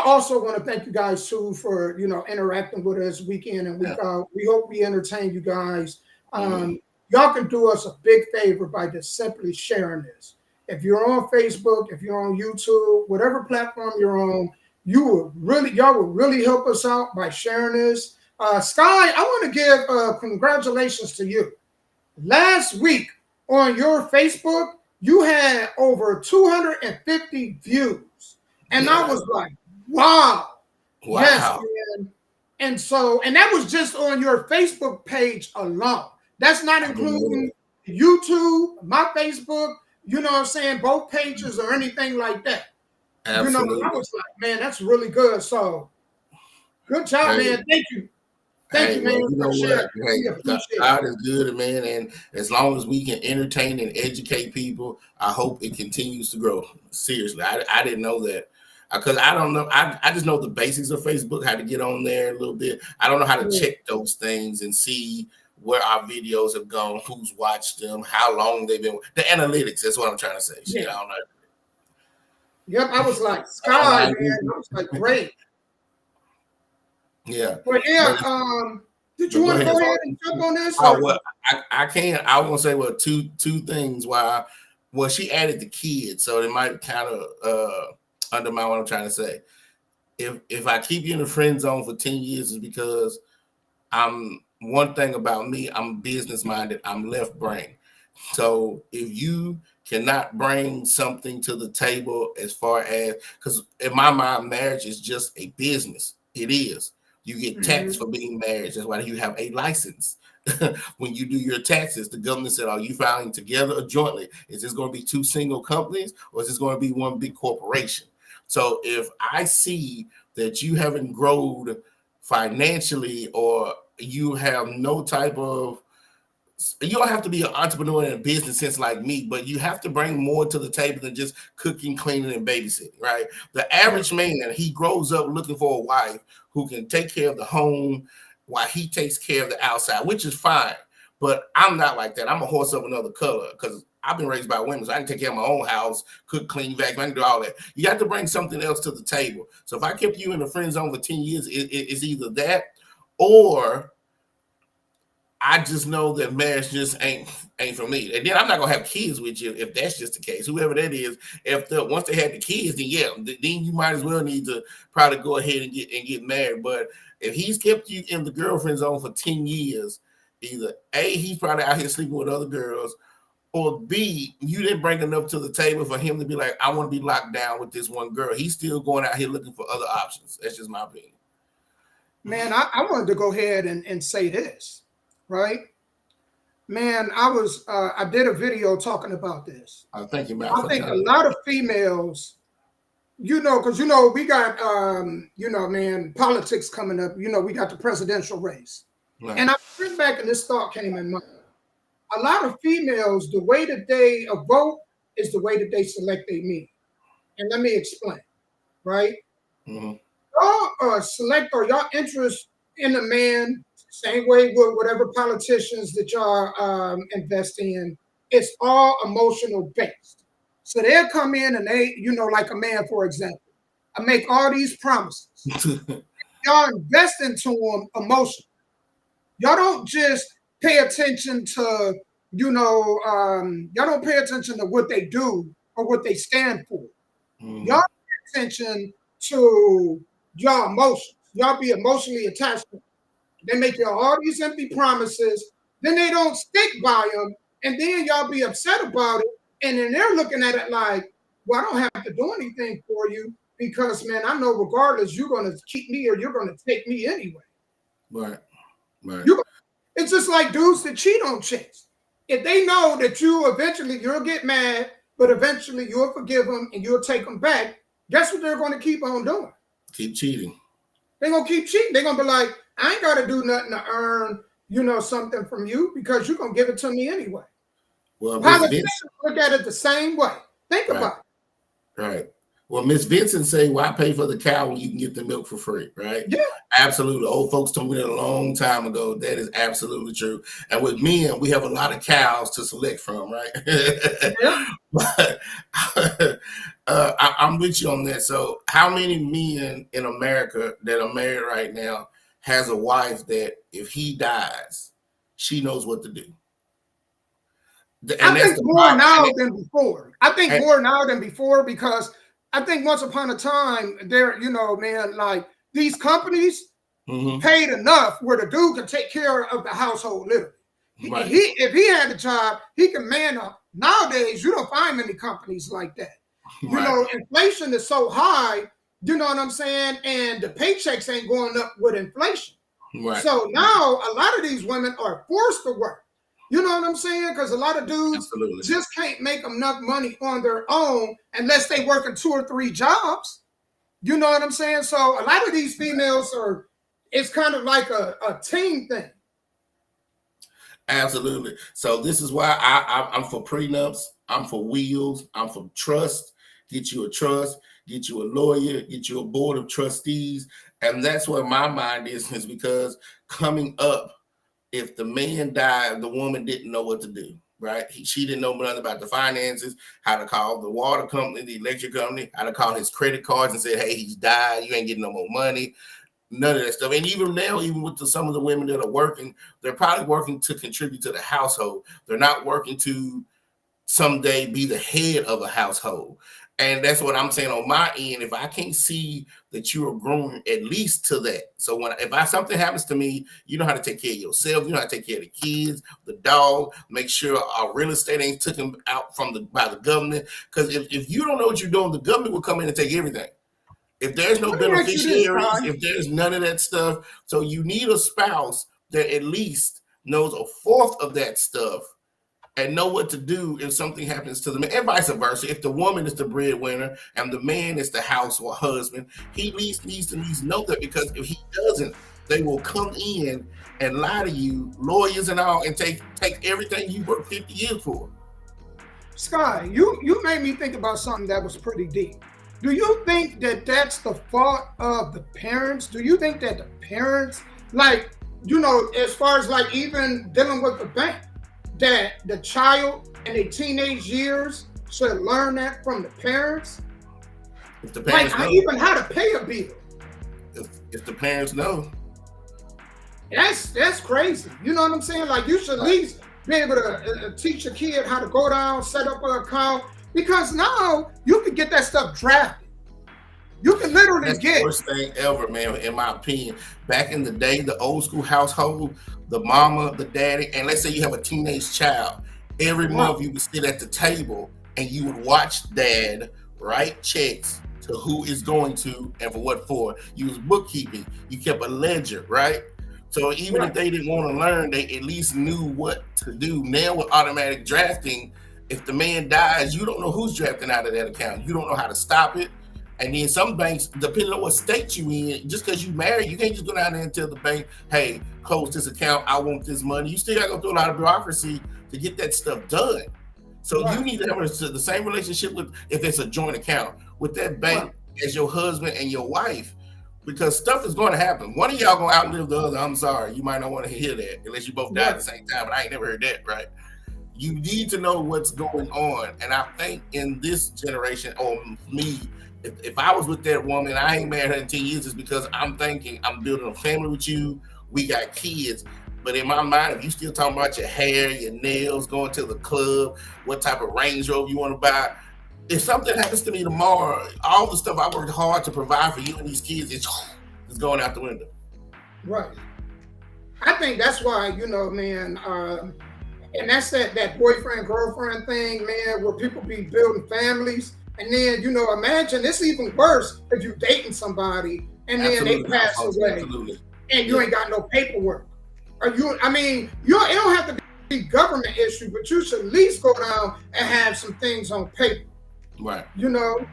A: also want to thank you guys too for, interacting with us week in and week out. We hope we entertain you guys. Y'all can do us a big favor by just simply sharing this. If you're on Facebook, if you're on YouTube, whatever platform you're on, y'all would really help us out by sharing this. Sky, I want to give congratulations to you. Last week on your Facebook, you had over 250 views. And I was like, wow. Yes, man. And that was just on your Facebook page alone. That's not including YouTube, my Facebook, you know what I'm saying, both pages or anything like that.
C: Absolutely.
A: I was like, man, that's really good. So good job, man. Thank you. Thank you, man.
C: You know what? God is good, man. And as long as we can entertain and educate people, I hope it continues to grow. Seriously, I didn't know that. Because I don't know. I just know the basics of Facebook, how to get on there a little bit. I don't know how to check those things and see where our videos have gone, who's watched them, how long they've been. The analytics, that's what I'm trying to say. Shit, I don't know.
A: Yep, I was like, Sky, man. I was like, great.
C: Yeah.
A: But did you want to go ahead and jump on this?
C: Oh, well, I can. I want to say, two things. Well, she added the kids, so it might kind of undermine what I'm trying to say. If I keep you in the friend zone for 10 years, is because one thing about me, I'm business minded, I'm left brain. So if you cannot bring something to the table as far as, because in my mind, marriage is just a business. It is. You get taxed for being married. That's why you have a license. When you do your taxes, the government said, are you filing together or jointly? Is this going to be two single companies, or is this going to be one big corporation? So if I see that you haven't grown financially, or you have no type of, you don't have to be an entrepreneur in a business sense like me, but you have to bring more to the table than just cooking, cleaning, and babysitting, right? The average man, he grows up looking for a wife who can take care of the home while he takes care of the outside, which is fine. But I'm not like that. I'm a horse of another color because I've been raised by women, so I can take care of my own house, cook, clean, vacuum, I can do all that. You have to bring something else to the table. So if I kept you in the friend zone for 10 years, it's either that or I just know that marriage just ain't for me. And then I'm not gonna have kids with you if that's just the case. Whoever that is, once they had the kids, then you might as well need to probably go ahead and get married. But if he's kept you in the girlfriend zone for 10 years, either A, he's probably out here sleeping with other girls, or B, you didn't bring enough to the table for him to be like, I want to be locked down with this one girl. He's still going out here looking for other options. That's just my opinion.
A: Man, I wanted to go ahead and say this, right? Man, I did a video talking about this.
C: I think a
A: lot of females, because we got man, politics coming up. We got the presidential race. Right. And I went back and this thought came in mind. A lot of females, the way that they vote is the way that they select their mate. And let me explain, right? Mm-hmm. Y'all select or y'all interest in a man, same way with whatever politicians that y'all invest in, it's all emotional based. So they'll come in and they, like a man, for example, I make all these promises. Y'all invest into them emotionally. Y'all don't just pay attention to, y'all don't pay attention to what they do or what they stand for. Mm. Y'all pay attention to y'all emotions. Y'all be emotionally attached to them. They make y'all all these empty promises, then they don't stick by them, and then y'all be upset about it, and then they're looking at it like, well, I don't have to do anything for you because, man, I know regardless, you're going to keep me or you're going to take me anyway.
C: Right.
A: It's just like dudes that cheat on chicks. If they know that you'll get mad, but eventually you'll forgive them and you'll take them back, guess what they're going to keep on doing?
C: Keep cheating.
A: They're going to keep cheating. They're going to be like, I ain't got to do nothing to earn, something from you because you're going to give it to me anyway.
C: Well,
A: politicians look at it the same way. Think about it.
C: Right. Well, Miss Vincent say, why pay for the cow when you can get the milk for free, right?
A: Yeah. Absolutely.
C: Old folks told me that a long time ago. That is absolutely true. And with men, we have a lot of cows to select from, right? Yeah. But I'm with you on that. So how many men in America that are married right now has a wife that if he dies, she knows what to do?
A: I think more now than before. More now than before because I think once upon a time there, man, like these companies paid enough where the dude can take care of the household literally. Right. If he had a job, he can man up. Nowadays, you don't find many companies like that. Right. Inflation is so high, you know what I'm saying? And the paychecks ain't going up with inflation. Right. So now a lot of these women are forced to work. You know what I'm saying? Because a lot of dudes just can't make enough money on their own unless they working 2 or 3 jobs. You know what I'm saying? So a lot of these females it's kind of like a team thing.
C: Absolutely. So this is why I'm for prenups. I'm for wills. I'm for trust. Get you a trust. Get you a lawyer. Get you a board of trustees. And that's where my mind is because coming up, if the man died, the woman didn't know what to do, right? She didn't know nothing about the finances, how to call the water company, the electric company, how to call his credit cards and say, hey, he's died. You ain't getting no more money. None of that stuff. And even now, even with some of the women that are working, they're probably working to contribute to the household. They're not working to someday be the head of a household. And that's what I'm saying on my end. If I can't see that you are growing at least to that. So if something happens to me, you know how to take care of yourself. You know how to take care of the kids, the dog, make sure our real estate ain't taken out by the government. Because if you don't know what you're doing, the government will come in and take everything. If there's no beneficiaries, if there's none of that stuff. So you need a spouse that at least knows a fourth of that stuff and know what to do if something happens to the man, and vice versa. If the woman is the breadwinner and the man is the house or husband, he at least needs to know that, because if he doesn't, they will come in and lie to you, lawyers and all, and take everything you worked 50 years for.
A: Sky, you made me think about something that was pretty deep. Do you think that that's the fault of the parents? Do you think that the parents, as far as even dealing with the bank, that the child in their teenage years should learn that from the parents?
C: If the parents know.
A: Even how to pay a bill.
C: If the parents know.
A: That's crazy. You know what I'm saying? Like, you should at least be able to teach a kid how to go down, set up an account, because now you can get that stuff drafted. You can literally
C: That's
A: get
C: the worst thing ever, man, in my opinion. Back in the day, the old school household, the mama, the daddy, and let's say you have a teenage child, every month you would sit at the table and you would watch dad write checks to who is going to and for what for. You was bookkeeping. You kept a ledger, right? So even if they didn't want to learn, they at least knew what to do. Now with automatic drafting, if the man dies, you don't know who's drafting out of that account. You don't know how to stop it. And then some banks, depending on what state you in, just because you married, you can't just go down there and tell the bank, hey, close this account, I want this money. You still got to go through a lot of bureaucracy to get that stuff done. So you need to have the same relationship with, if it's a joint account, with that bank as your husband and your wife, because stuff is going to happen. One of y'all going to outlive the other. I'm sorry. You might not want to hear that unless you both die at the same time, but I ain't never heard that, right? You need to know what's going on. And I think in this generation, or me, if I was with that woman, I ain't married her in 10 years, it's because I'm thinking I'm building a family with you. We got kids. But in my mind, if you still talking about your hair, your nails, going to the club, what type of Range Rover you want to buy, if something happens to me tomorrow, all the stuff I worked hard to provide for you and these kids, it's going out the window.
A: Right. I think that's why, you know, man, and that's that boyfriend, girlfriend thing, man, where people be building families. And then, you know, imagine it's even worse if you're dating somebody and then they pass away and you ain't got no paperwork. Or it don't have to be government issue, but you should at least go down and have some things on paper.
C: Right.
A: You know?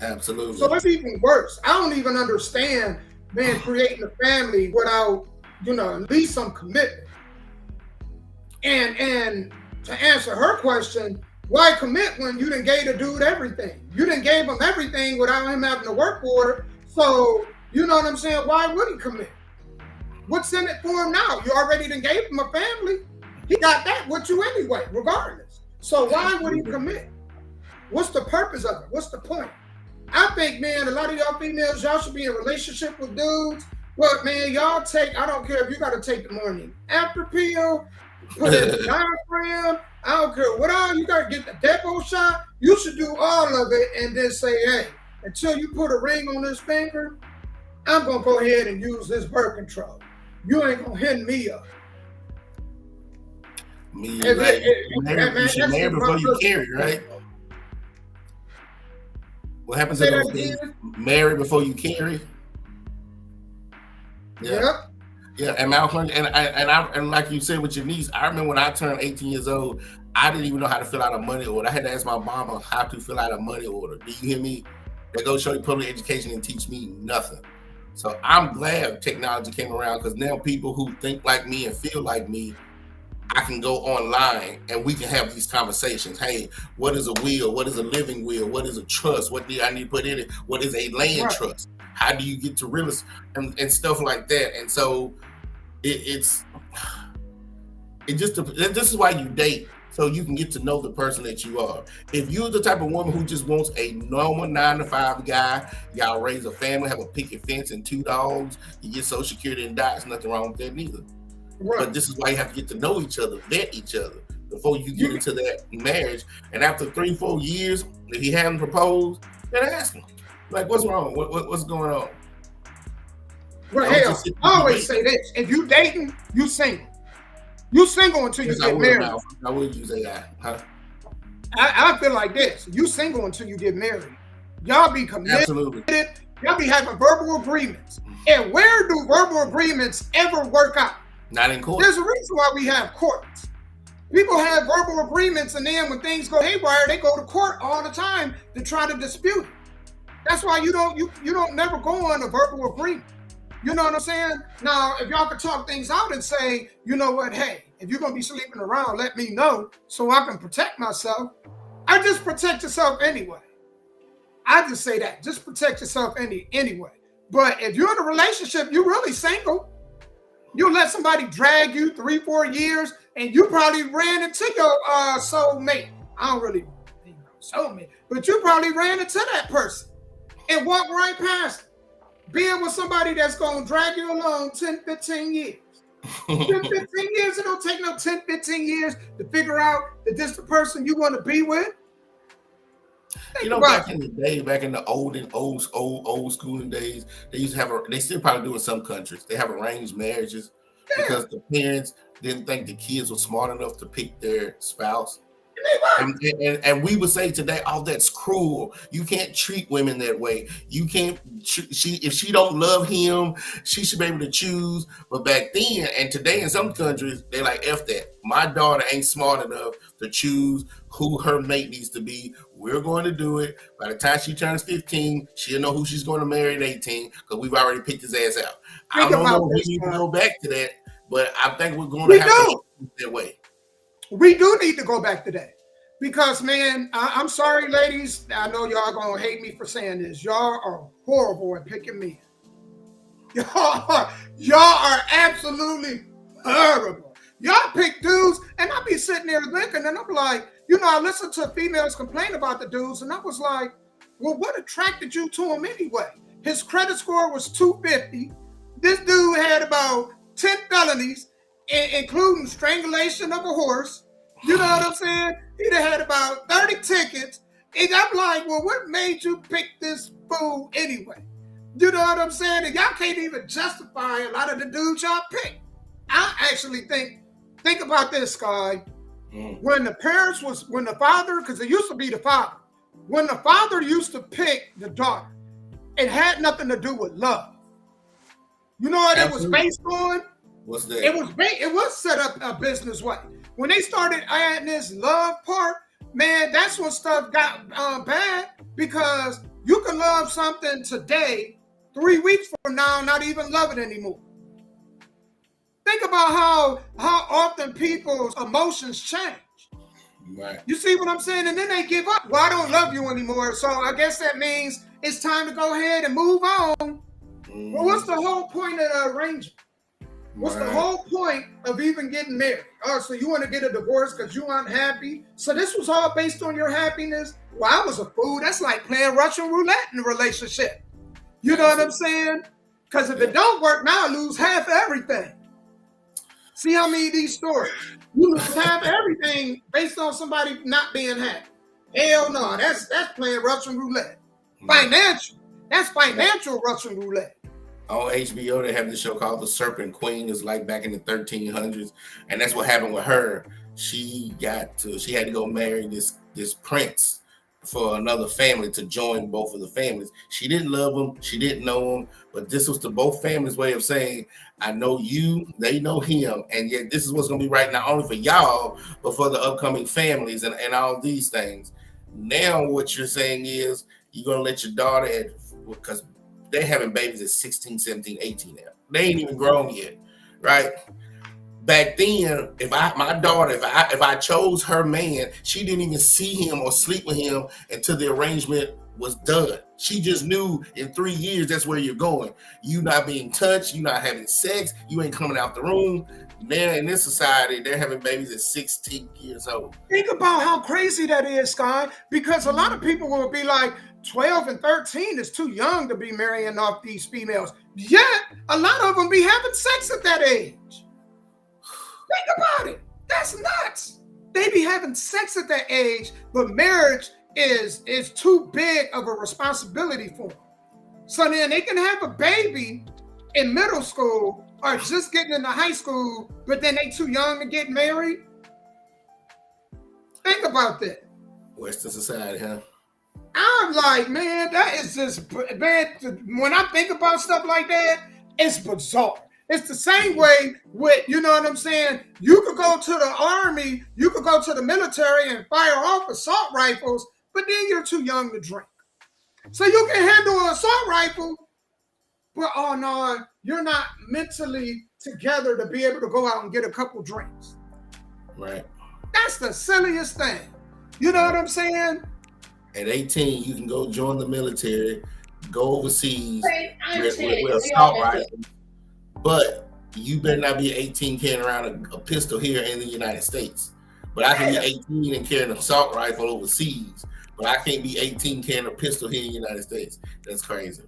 C: Absolutely.
A: So it's even worse. I don't even understand, man, creating a family without, you know, at least some commitment. And to answer her question, why commit when you done gave the dude everything? You done gave him everything without him having to work for it. So, you know what I'm saying? Why would he commit? What's in it for him now? You already done gave him a family. He got that with you anyway, regardless. So why would he commit? What's the purpose of it? What's the point? I think, man, a lot of y'all females, y'all should be in a relationship with dudes. But, man, y'all I don't care if you got to take the morning after pill, put in the diaphragm, I don't care what all, you got to get the depot shot. You should do all of it and then say, hey, until you put a ring on this finger, I'm going to go ahead and use this birth control. You ain't going to hit me up.
C: You should marry before you carry, right? What happens to those things? Marry before you carry?
A: Yeah.
C: Yeah, and Malcolm, and like you said with your niece, I remember when I turned 18 years old, I didn't even know how to fill out a money order. I had to ask my mama how to fill out a money order. Do you hear me? They go show you public education and teach me nothing. So I'm glad technology came around, because now people who think like me and feel like me, I can go online and we can have these conversations. Hey, what is a will? What is a living will? What is a trust? What do I need to put in it? What is a land trust? How do you get to real estate and stuff like that? And so this is why you date, so you can get to know the person that you are. If you're the type of woman who just wants a normal 9-to-5 guy, y'all raise a family, have a picket fence and 2 dogs, you get Social Security and die, there's nothing wrong with that neither. Right. But this is why you have to get to know each other, vet each other before you get into that marriage. And after 3-4 years, if he hasn't proposed, then ask him, like, what's wrong? What's going on?
A: Well, hell, I always say this: if you dating, you single. You single until you get married.
C: I would use AI. Huh?
A: I feel like this: you single until you get married. Y'all be committed.
C: Absolutely.
A: Y'all be having verbal agreements. And where do verbal agreements ever work out?
C: Not in court.
A: There's a reason why we have courts. People have verbal agreements, and then when things go haywire, they go to court all the time to try to dispute it. That's why you don't never go on a verbal agreement. You know what I'm saying? Now, if y'all could talk things out and say, you know what, hey, if you're gonna be sleeping around, let me know so I can protect myself. I just protect yourself anyway. I just say that. Just protect yourself anyway. But if you're in a relationship, you're really single. You let somebody drag you 3-4 years, and you probably ran into your soulmate. I don't really think soulmate, but you probably ran into that person and walked right past it. Being with somebody that's going to drag you along 10, 15 years. 10, 15 years, it don't take no 10, 15 years to figure out that this the person you want to be with.
C: You know, back in the day, back in the old schooling days, they used to have they still probably do in some countries. They have arranged marriages because the parents didn't think the kids were smart enough to pick their spouse. And we would say today, oh, that's cruel. You can't treat women that way. You can't. If she don't love him, she should be able to choose. But back then and today, in some countries, they're like, F that. My daughter ain't smart enough to choose who her mate needs to be. We're going to do it. By the time she turns 15, she'll know who she's going to marry at 18 because we've already picked his ass out. I don't know if we need to go back to that, but I think we're going to have to go that way.
A: We do need to go back to that because, man, I'm sorry, ladies. I know y'all gonna hate me for saying this. Y'all are horrible at picking men. Y'all are absolutely horrible. Y'all pick dudes, and I be sitting there thinking, and I'm like, I listened to females complain about the dudes, and I was like, well, what attracted you to him anyway? His credit score was 250. This dude had about 10 felonies, including strangulation of a horse. You know what I'm saying? He'd have had about 30 tickets. And I'm like, well, what made you pick this fool anyway? You know what I'm saying? And y'all can't even justify a lot of the dudes y'all pick. I actually think about this, guy. When the father, because it used to be the father, when the father used to pick the daughter, it had nothing to do with love. You know what it was based on?
C: What's that?
A: It was set up a business way. When they started adding this love part, man, that's when stuff got bad because you can love something today, 3 weeks from now, not even love it anymore. Think about how often people's emotions change.
C: Right.
A: You see what I'm saying? And then they give up. Well, I don't love you anymore. So I guess that means it's time to go ahead and move on. Well, what's the whole point of the arrangement? What's the whole point of even getting married? Oh, so you want to get a divorce because you're unhappy? So this was all based on your happiness? Well, I was a fool. That's like playing Russian roulette in a relationship. You know what I'm saying? Because if it don't work, now I lose half everything. See how many of these stories? You lose half everything based on somebody not being happy. Hell no, that's playing Russian roulette. Financial. That's financial Russian roulette.
C: On HBO, they have this show called The Serpent Queen. It's like back in the 1300s, and that's what happened with her. She had to go marry this prince for another family to join both of the families. She didn't love him, she didn't know him, but this was the both families' way of saying, I know you, they know him, and yet this is what's going to be right not only for y'all, but for the upcoming families and all these things. Now what you're saying is you're going to let your daughter, because they're having babies at 16, 17, 18 now. They ain't even grown yet, right? Back then, if I chose her man, she didn't even see him or sleep with him until the arrangement was done. She just knew in 3 years that's where you're going. You not being touched, you not having sex, you ain't coming out the room. Now in this society, they're having babies at 16 years old.
A: Think about how crazy that is, Sky, because a lot of people will be like, 12 and 13 is too young to be marrying off these females. Yet, a lot of them be having sex at that age. Think about it. That's nuts. They be having sex at that age, but marriage is too big of a responsibility for them. So then they can have a baby in middle school or just getting into high school, but then they too young to get married. Think about that.
C: Western society, huh?
A: I'm like, man, that is just bad. When I think about stuff like that, it's bizarre. It's the same way with, you know what I'm saying? You could go to the army, you could go to the military and fire off assault rifles, but then you're too young to drink. So you can handle an assault rifle, but oh no, you're not mentally together to be able to go out and get a couple drinks.
C: Right.
A: That's the silliest thing. You know what I'm saying?
C: At 18, you can go join the military, go overseas
E: with
C: assault rifles, but you better not be 18 carrying around a pistol here in the United States. But I can be 18 and carry an assault rifle overseas, but I can't be 18 carrying a pistol here in the United States. That's crazy.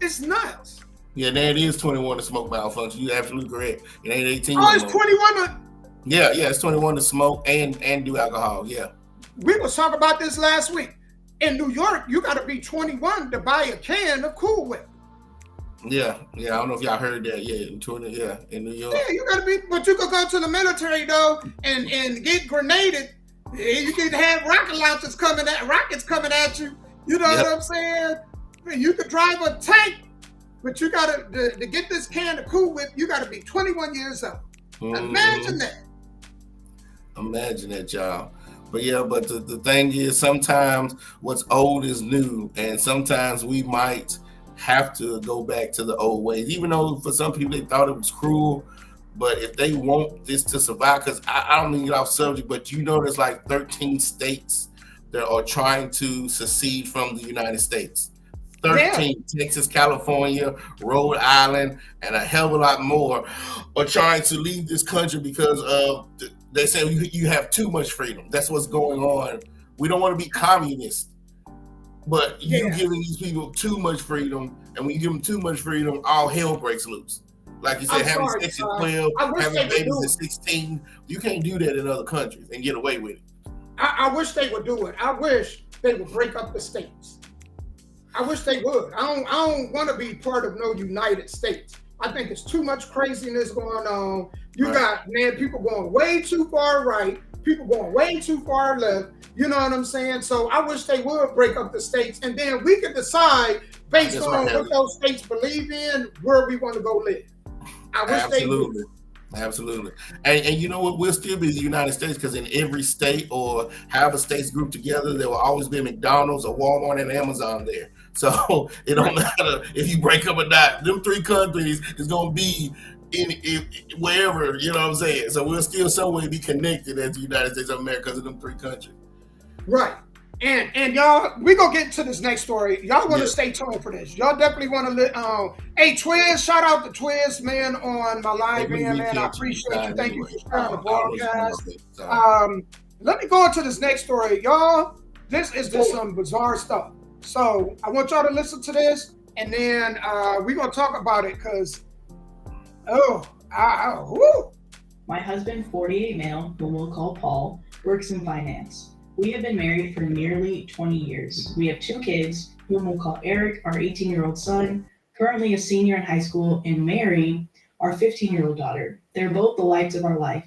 A: It's nuts.
C: Yeah, now it is 21 to smoke malfunction. You're absolutely correct. It ain't 18
A: Oh,
C: no
A: it's
C: more.
A: 21.
C: Yeah, it's 21 to smoke and do alcohol. Yeah.
A: We was talking about this last week. In New York, you got to be 21 to buy a can of Cool Whip.
C: Yeah. I don't know if y'all heard that. Yeah, in New York.
A: Yeah, you got to be, but you could go to the military though and get grenaded. You can have rockets coming at you. You know what I'm saying? You could drive a tank, but you got to get this can of Cool Whip. You got to be 21 years old. Imagine that.
C: Imagine that, y'all. But the thing is, sometimes what's old is new, and sometimes we might have to go back to the old ways, even though for some people they thought it was cruel. But if they want this to survive, because I don't mean to get off subject, but there's like 13 states that are trying to secede from the United States. 13, Texas, California, Rhode Island, and a hell of a lot more are trying to leave this country because they say you have too much freedom. That's what's going on. We don't want to be communist, but you giving these people too much freedom, and when you give them too much freedom, all hell breaks loose. Like you said, having sex at 12, having babies at 16, you can't do that in other countries and get away with it.
A: I wish they would do it. I wish they would break up the states. I wish they would. I don't want to be part of no United States. I think it's too much craziness going on. You got people going way too far right, people going way too far left. You know what I'm saying? So I wish they would break up the states, and then we could decide based on what those states believe in where we want to go live. I wish they would.
C: Absolutely. And you know what? We'll still be the United States because in every state or however states group together, there will always be McDonald's or Walmart and Amazon there. So it don't matter if you break up or not. Them three countries is going to be in wherever, you know what I'm saying? So we'll still some way be connected as the United States of America because of them three countries.
A: Right. And y'all, we gonna get to this next story. Y'all want to stay tuned for this. Y'all definitely want to. Hey, Twiz, shout out to Twiz, man, on my live man. I appreciate you. Thank you for sharing the broadcast. Let me go into this next story, y'all. This is just some bizarre stuff. So I want y'all to listen to this, and then we're gonna talk about it because,
F: My husband, 48 male, whom we'll call Paul, works in finance. We have been married for nearly 20 years. We have 2 kids, whom we'll call Eric, our 18-year-old son, currently a senior in high school, and Mary, our 15-year-old daughter. They're both the lights of our life.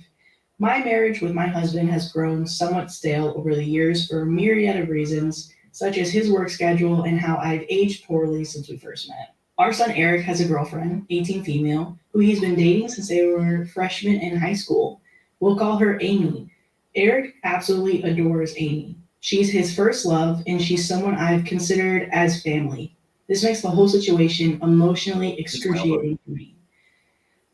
F: My marriage with my husband has grown somewhat stale over the years for a myriad of reasons, such as his work schedule and how I've aged poorly since we first met. Our son Eric has a girlfriend, 18 female, who he's been dating since they were freshmen in high school. We'll call her Amy. Eric absolutely adores Amy. She's his first love, and she's someone I've considered as family. This makes the whole situation emotionally excruciating to me.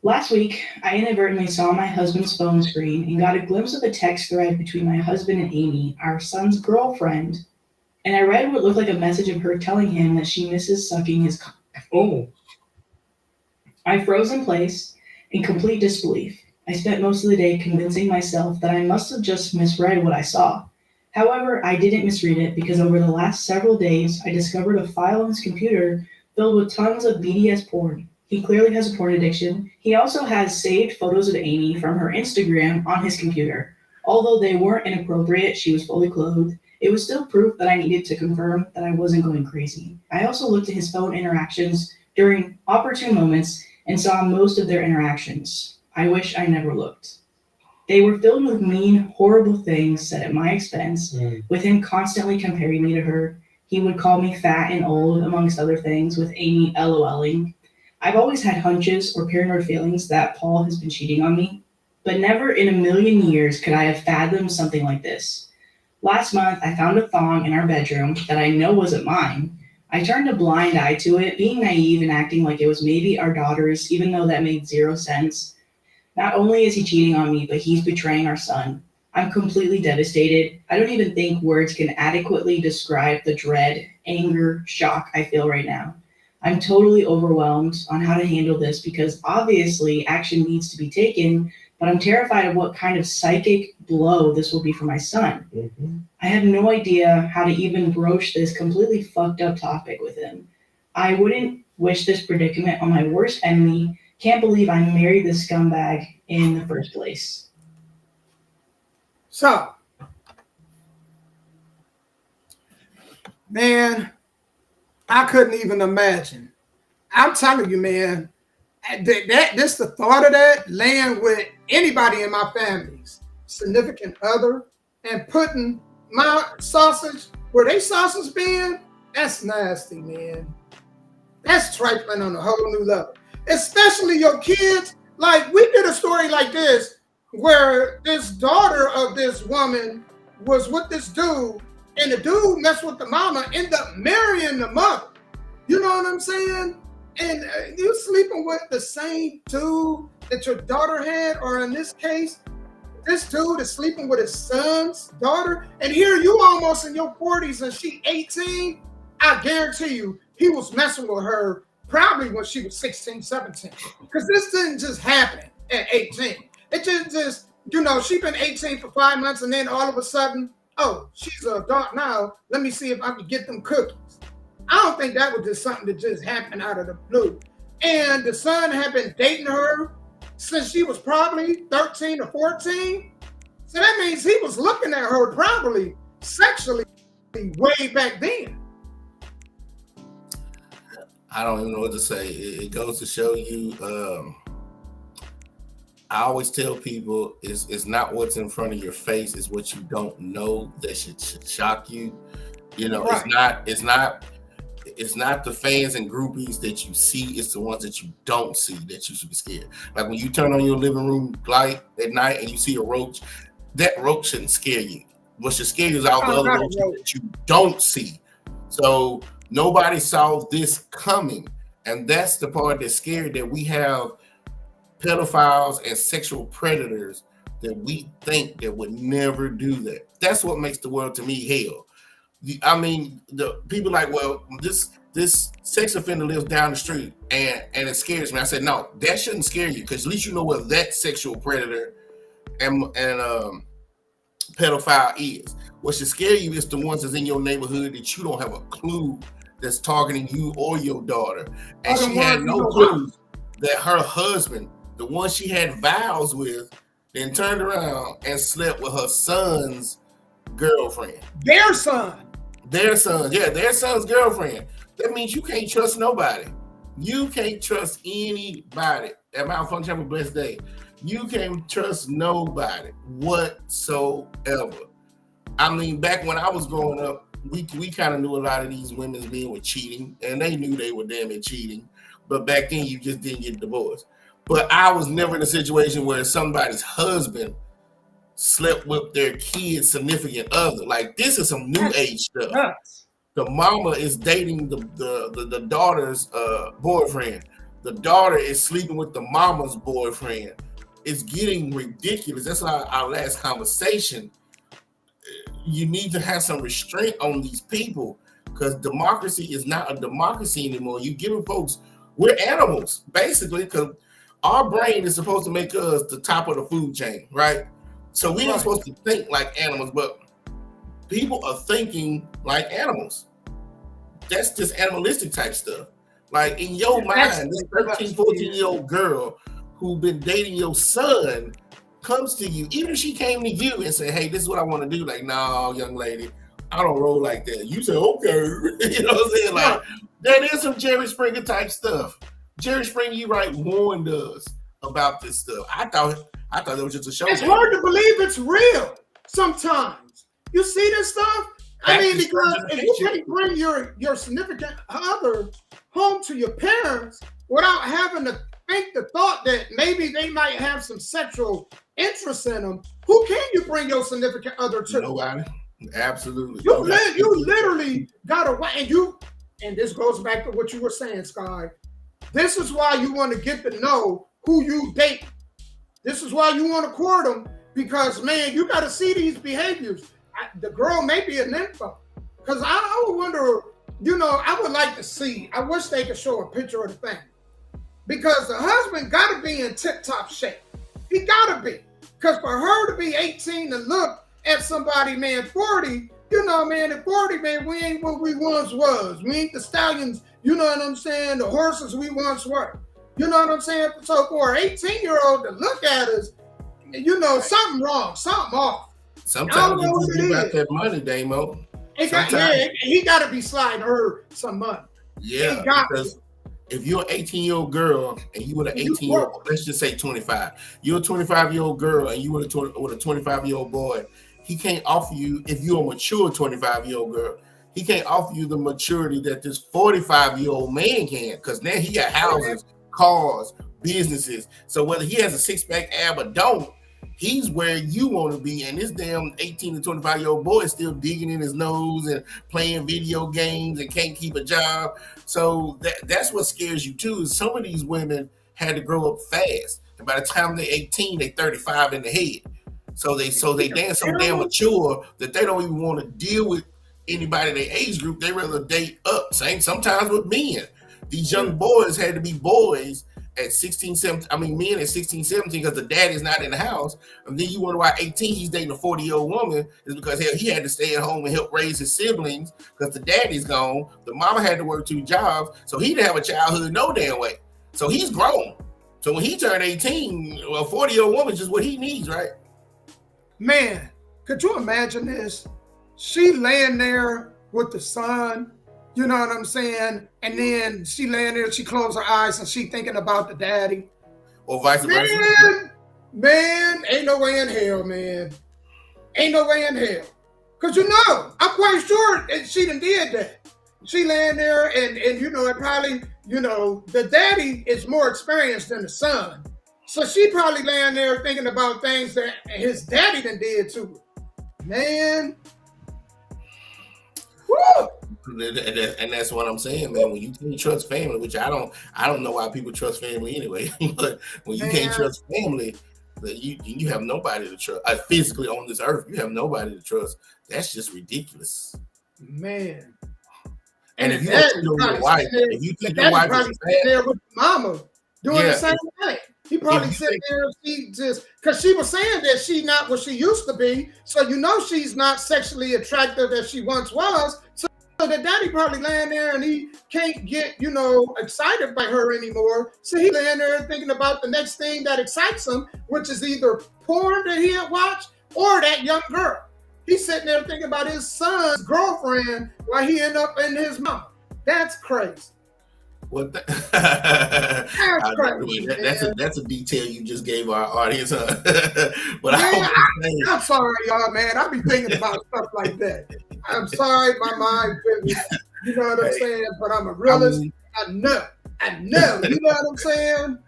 F: Last week, I inadvertently saw my husband's phone screen and got a glimpse of a text thread between my husband and Amy, our son's girlfriend, and I read what looked like a message of her telling him that she misses sucking his cock. I froze in place in complete disbelief. I spent most of the day convincing myself that I must have just misread what I saw. However, I didn't misread it because over the last several days, I discovered a file on his computer filled with tons of BDS porn. He clearly has a porn addiction. He also has saved photos of Amy from her Instagram on his computer. Although they weren't inappropriate, she was fully clothed, it was still proof that I needed to confirm that I wasn't going crazy. I also looked at his phone interactions during opportune moments and saw most of their interactions. I wish I never looked. They were filled with mean, horrible things said at my expense, with him constantly comparing me to her. He would call me fat and old, amongst other things, with Amy LOLing. I've always had hunches or paranoid feelings that Paul has been cheating on me, but never in a million years could I have fathomed something like this. Last month, I found a thong in our bedroom that I know wasn't mine. I turned a blind eye to it, being naive and acting like it was maybe our daughter's, even though that made zero sense. Not only is he cheating on me, but he's betraying our son. I'm completely devastated. I don't even think words can adequately describe the dread, anger, shock I feel right now. I'm totally overwhelmed on how to handle this because obviously action needs to be taken, but I'm terrified of what kind of psychic blow this will be for my son. I have no idea how to even broach this completely fucked up topic with him. I wouldn't Wish this predicament on my worst enemy. Can't believe I married this scumbag in the first place.
A: So, man, I couldn't even imagine. I'm telling you, man, this the thought of that laying with anybody in my family's significant other and putting my sausage where they sausage been, that's nasty, man. That's trifling on a whole new level. Especially your kids. Like, we did a story like this where this daughter of this woman was with this dude, and the dude messed with the mama, ended up marrying the mother. You know what I'm saying? And you sleeping with the same dude that your daughter had, or in this case, this dude is sleeping with his son's daughter, and here you almost in your 40s and she 18. I guarantee you, he was messing with her probably when she was 16, 17. Because this didn't just happen at 18. It just, you know, she been 18 for 5 months, and then all of a sudden, oh, she's an adult now. Let me see if I can get them cookies. I don't think that was just something that just happened out of the blue. And the son had been dating her since she was probably 13 or 14. So that means he was looking at her probably sexually way back then.
C: I don't even know what to say. It goes to show you. I always tell people it's not what's in front of your face, it's what you don't know that should shock you. You know, right. It's not the fans and groupies that you see, it's the ones that you don't see that you should be scared. Like when you turn on your living room light at night and you see a roach, that roach shouldn't scare you. What should scare you is all the other roaches that you don't see. So nobody saw this coming. And that's the part that's scary, that we have pedophiles and sexual predators that we think that would never do that. That's what makes the world, to me, hell. I mean, the people like, well, this sex offender lives down the street and it scares me. I said, no, that shouldn't scare you, because at least you know what that sexual predator and pedophile is. What should scare you is the ones that's in your neighborhood that you don't have a clue that's targeting you or your daughter. And she had no clue that her husband, the one she had vows with, then turned around and slept with her son's girlfriend.
A: Their son's
C: girlfriend. That means you can't trust nobody. You can't trust anybody. At Mount Function, have a blessed day. You can't trust nobody whatsoever. I mean, back when I was growing up, we kind of knew a lot of these women's men were cheating, and they knew they were damn it cheating. But back then, you just didn't get divorced. But I was never in a situation where somebody's husband slept with their kid's significant other. Like, this is some new age stuff. Yes. The mama is dating the daughter's boyfriend. The daughter is sleeping with the mama's boyfriend. It's getting ridiculous. That's our last conversation. You need to have some restraint on these people, because democracy is not a democracy anymore. You giving folks, we're animals, basically, because our brain is supposed to make us the top of the food chain, right? So we're not supposed to think like animals, but people are thinking like animals. That's just animalistic type stuff. Like, in your mind, this 13, 14-year-old girl who's been dating your son comes to you, even if she came to you and said, hey, this is what I want to do. Like, no, young lady, I don't roll like that. You say, okay. You know what I'm saying? Like, that is some Jerry Springer type stuff. Jerry Springer, you right, warned us about this stuff. I thought it was just a show.
A: It's hard to believe it's real sometimes. You see this stuff? I mean, because if you can't bring your significant other home to your parents without having to think the thought that maybe they might have some sexual interest in them, who can you bring your significant other to?
C: Nobody. Absolutely.
A: You literally got to, and this goes back to what you were saying, Sky. This is why you want to get to know who you date. This is why you want to court them, because, man, you got to see these behaviors. The girl may be an info, because I would wonder, I would like to see, I wish they could show a picture of the family, because the husband got to be in tip-top shape. He got to be, because for her to be 18 and look at somebody, man, 40, man, at 40, man, we ain't what we once was. We ain't the stallions, You know what I'm saying? The horses we once were. You know what I'm saying? So for an 18-year-old to look at us, you know, something wrong, something off.
C: Sometimes you just give out that money, Damo.
A: He got to be sliding her some money.
C: Yeah, because if you're an 18-year-old girl and you with an 18-year-old, let's just say 25, you're a 25-year-old girl and you with a 25-year-old boy, he can't offer you, if you're a mature 25-year-old girl, he can't offer you the maturity that this 45-year-old man can, because now he got houses, cars, businesses. So whether he has a six-pack ab or don't, he's where you want to be. And this damn 18 to 25-year-old boy is still digging in his nose and playing video games and can't keep a job. So that's what scares you too, is some of these women had to grow up fast. And by the time they're 18, they're 35 in the head. So they dance so damn mature that they don't even want to deal with anybody in their age group. They rather date up. Same sometimes with men. These young boys had to be boys at 16, 17. I mean, men at 16, 17 because the daddy's not in the house. And then you wonder why 18 he's dating a 40-year-old woman is because hell, he had to stay at home and help raise his siblings because the daddy's gone. The mama had to work 2 jobs. So he didn't have a childhood no damn way. So he's grown. So when he turned 18, well, 40-year-old woman is just what he needs, right?
A: Man, could you imagine this? She laying there with the son, you know what I'm saying? And then she laying there, she closed her eyes and she thinking about the daddy.
C: Or vice versa.
A: Man, ain't no way in hell, man. Ain't no way in hell. Because you know, I'm quite sure that she done did that. She laying there and you know, it probably, you know, the daddy is more experienced than the son. So she probably laying there thinking about things that his daddy done did to her. Man. Woo!
C: And that's what I'm saying, man. When you can't trust family, which I don't know why people trust family anyway. But when you can't trust family, you have nobody to trust. Physically on this earth, you have nobody to trust. That's just ridiculous,
A: man.
C: And if you don't know your wife, if you think your wife is bad,
A: there with mama doing the same thing. He probably sitting there and she just, because she was saying that she's not what she used to be. So you know she's not sexually attractive as she once was. So the daddy probably laying there and he can't get, you know, excited by her anymore. So he laying there thinking about the next thing that excites him, which is either porn that he had watched or that young girl. He's sitting there thinking about his son's girlfriend while he end up in his mama. That's crazy.
C: What? That's a detail you just gave our audience. But
A: man, I'm sorry, y'all, man. I be thinking about stuff like that. I'm sorry, my mind. You know what I'm saying? But I'm a realist. I know. You know what I'm saying?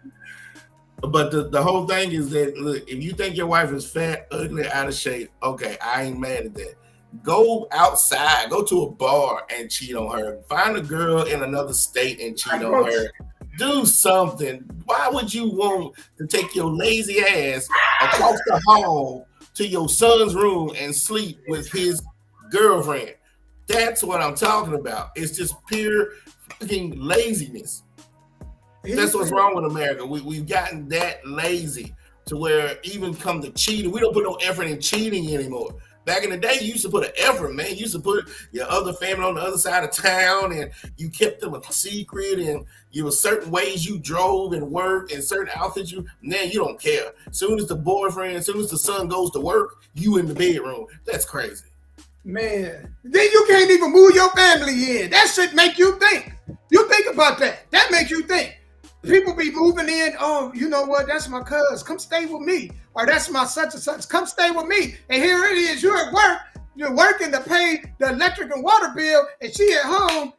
C: But the whole thing is that, look, if you think your wife is fat, ugly, out of shape, okay, I ain't mad at that. Go outside, go to a bar and cheat on her. Find a girl in another state and cheat on her. Do something. Why would you want to take your lazy ass across the hall to your son's room and sleep with his girlfriend? That's what I'm talking about. It's just pure fucking laziness. That's what's wrong with America. We've gotten that lazy to where even come to cheating, we don't put no effort in cheating anymore. Back in the day, you used to put an effort, man. You used to put your other family on the other side of town and you kept them a secret and you were certain ways you drove and worked and certain outfits now you don't care. Soon as the boyfriend, as soon as the son goes to work, you in the bedroom. That's crazy.
A: Man, then you can't even move your family in. That shit make you think. You think about that. That makes you think. People be moving in, oh, you know what, that's my cuz, come stay with me. Or that's my such and such, come stay with me. And here it is, you're at work, you're working to pay the electric and water bill, and she at home.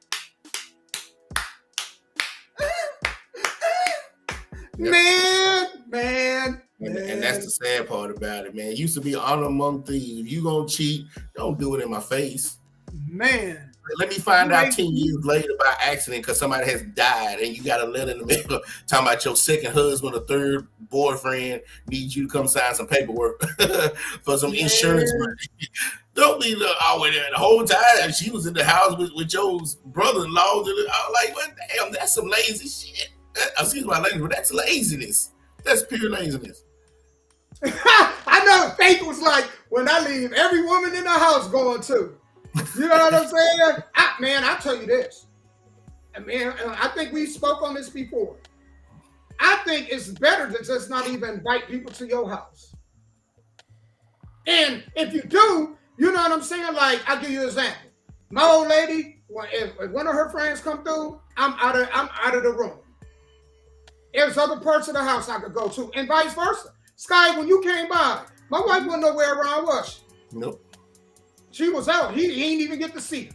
A: Man.
C: And that's the sad part about it, man. It used to be honor among thieves. If you gonna cheat, don't do it in my face.
A: Man.
C: Let me find out 10 years later by accident because somebody has died and you got a letter in the mail talking about your second husband or third boyfriend needs you to come sign some paperwork for some insurance money. Don't be always there the whole time. She was in the house with your brother-in-law. I was like, well, damn, that's some lazy shit. Excuse my language, but that's laziness. That's pure laziness.
A: I know Faith was like, when I leave, every woman in the house going to. You know what I'm saying? Man, I'll tell you this. I mean, I think we spoke on this before. I think it's better to just not even invite people to your house. And if you do, you know what I'm saying? Like, I'll give you an example. My old lady, if one of her friends come through, I'm out of the room. There's other parts of the house I could go to, and vice versa. Sky, when you came by, my wife wasn't nowhere around, was she?
C: Nope.
A: She was out. He didn't even get to see her.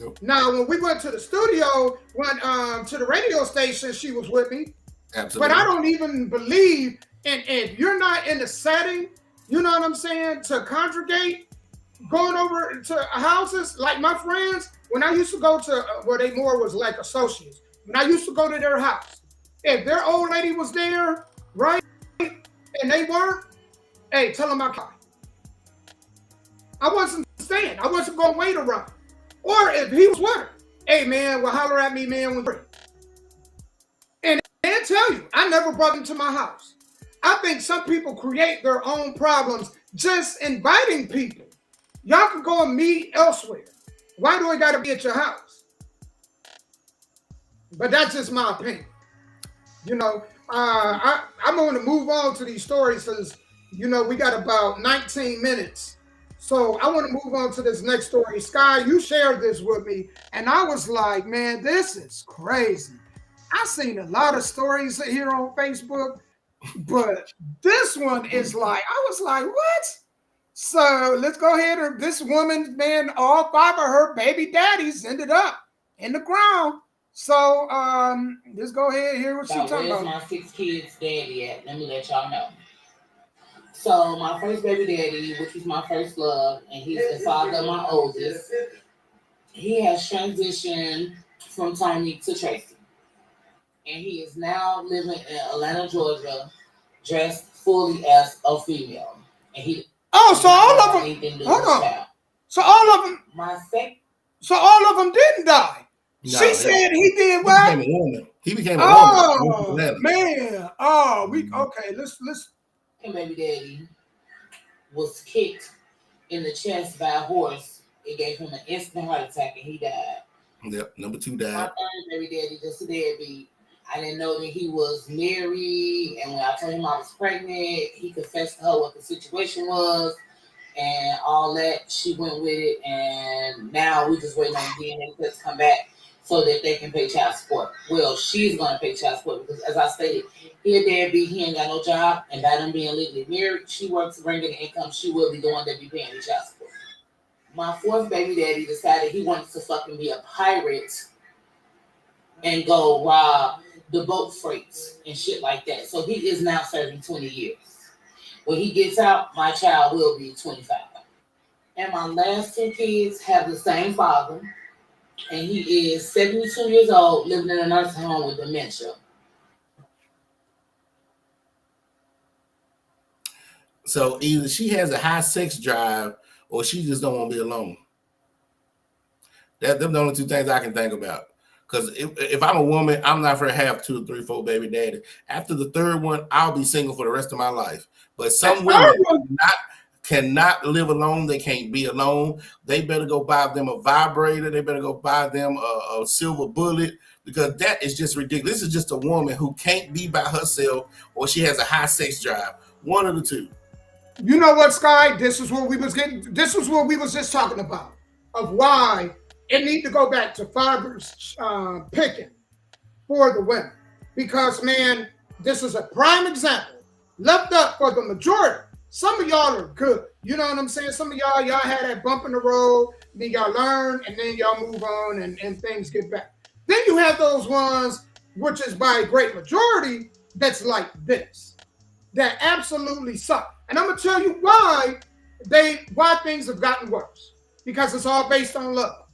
C: Nope.
A: Now, when we went to the studio, went to the radio station, she was with me.
C: Absolutely.
A: But I don't even believe, and if you're not in the setting, you know what I'm saying, to congregate, going over to houses, like my friends, when I used to go to where they more was like associates, when I used to go to their house, if their old lady was there, right, and they weren't, hey, tell them I can't. I wasn't staying. I wasn't going to wait around. Or if he was with her, hey, man, well, holler at me, man, when you're. And they'll tell you, I never brought them to my house. I think some people create their own problems just inviting people. Y'all can go and meet elsewhere. Why do I got to be at your house? But that's just my opinion. You know, I'm going to move on to these stories because, you know, we got about 19 minutes. So I want to move on to this next story. Sky, you shared this with me, and I was like, man, this is crazy. I've seen a lot of stories here on Facebook, but this one is like, I was like, what? So let's go ahead. This woman, man, all 5 of her baby daddies ended up in the ground. So let's go ahead and hear what she's talking about.
G: Where's my 6 kids' daddy at? Let me let y'all know. So my first baby daddy, which was my first love, and he's the father of my oldest, he has transitioned from Tony to Tracy. And he is now living in Atlanta, Georgia, dressed fully as a female. And he
A: so all of them. Hold on. So all of them. So all of them didn't die. No, she said he did what?
C: He became a woman. He became a
A: woman. Man. Okay. Let's.
G: And baby daddy was kicked in the chest by a horse. It gave him an instant heart attack, and he died.
C: Yep. Number 2 died.
G: My third baby daddy, just a deadbeat. I didn't know that he was married, and when I told him I was pregnant, he confessed to her what the situation was, and all that. She went with it, and now we just waiting on DNA to come back so that they can pay child support. Well, she's going to pay child support because, as I stated, he a deadbeat, he ain't got no job, and by them being legally married, she works to bring in income. She will be the one that be paying the child support. My 4th baby daddy decided he wanted to fucking be a pirate and go rob the boat freights and shit like that. So he is now serving 20 years. When he gets out, my child will be 25. And my last 2 kids have the same father, and he is 72 years old, living in a nursing home with dementia.
C: So either she has a high sex drive or she just don't want to be alone. Them the only 2 things I can think about. Because if I'm a woman, I'm not going to have 2, 3, 4 baby daddy. After the 3rd one, I'll be single for the rest of my life. But some women cannot live alone. They can't be alone. They better go buy them a vibrator. They better go buy them a silver bullet, because that is just ridiculous. This is just a woman who can't be by herself, or she has a high sex drive. One of the 2.
A: You know what, Sky? This is what we was just talking about, of why it need to go back to fathers picking for the women. Because, man, this is a prime example. Left up for the majority. Some of y'all are good. You know what I'm saying? Some of y'all had that bump in the road, then y'all learn, and then y'all move on, and things get back. Then you have those ones, which is by a great majority, that's like this. That absolutely suck. And I'm going to tell you why things have gotten worse. Because it's all based on love.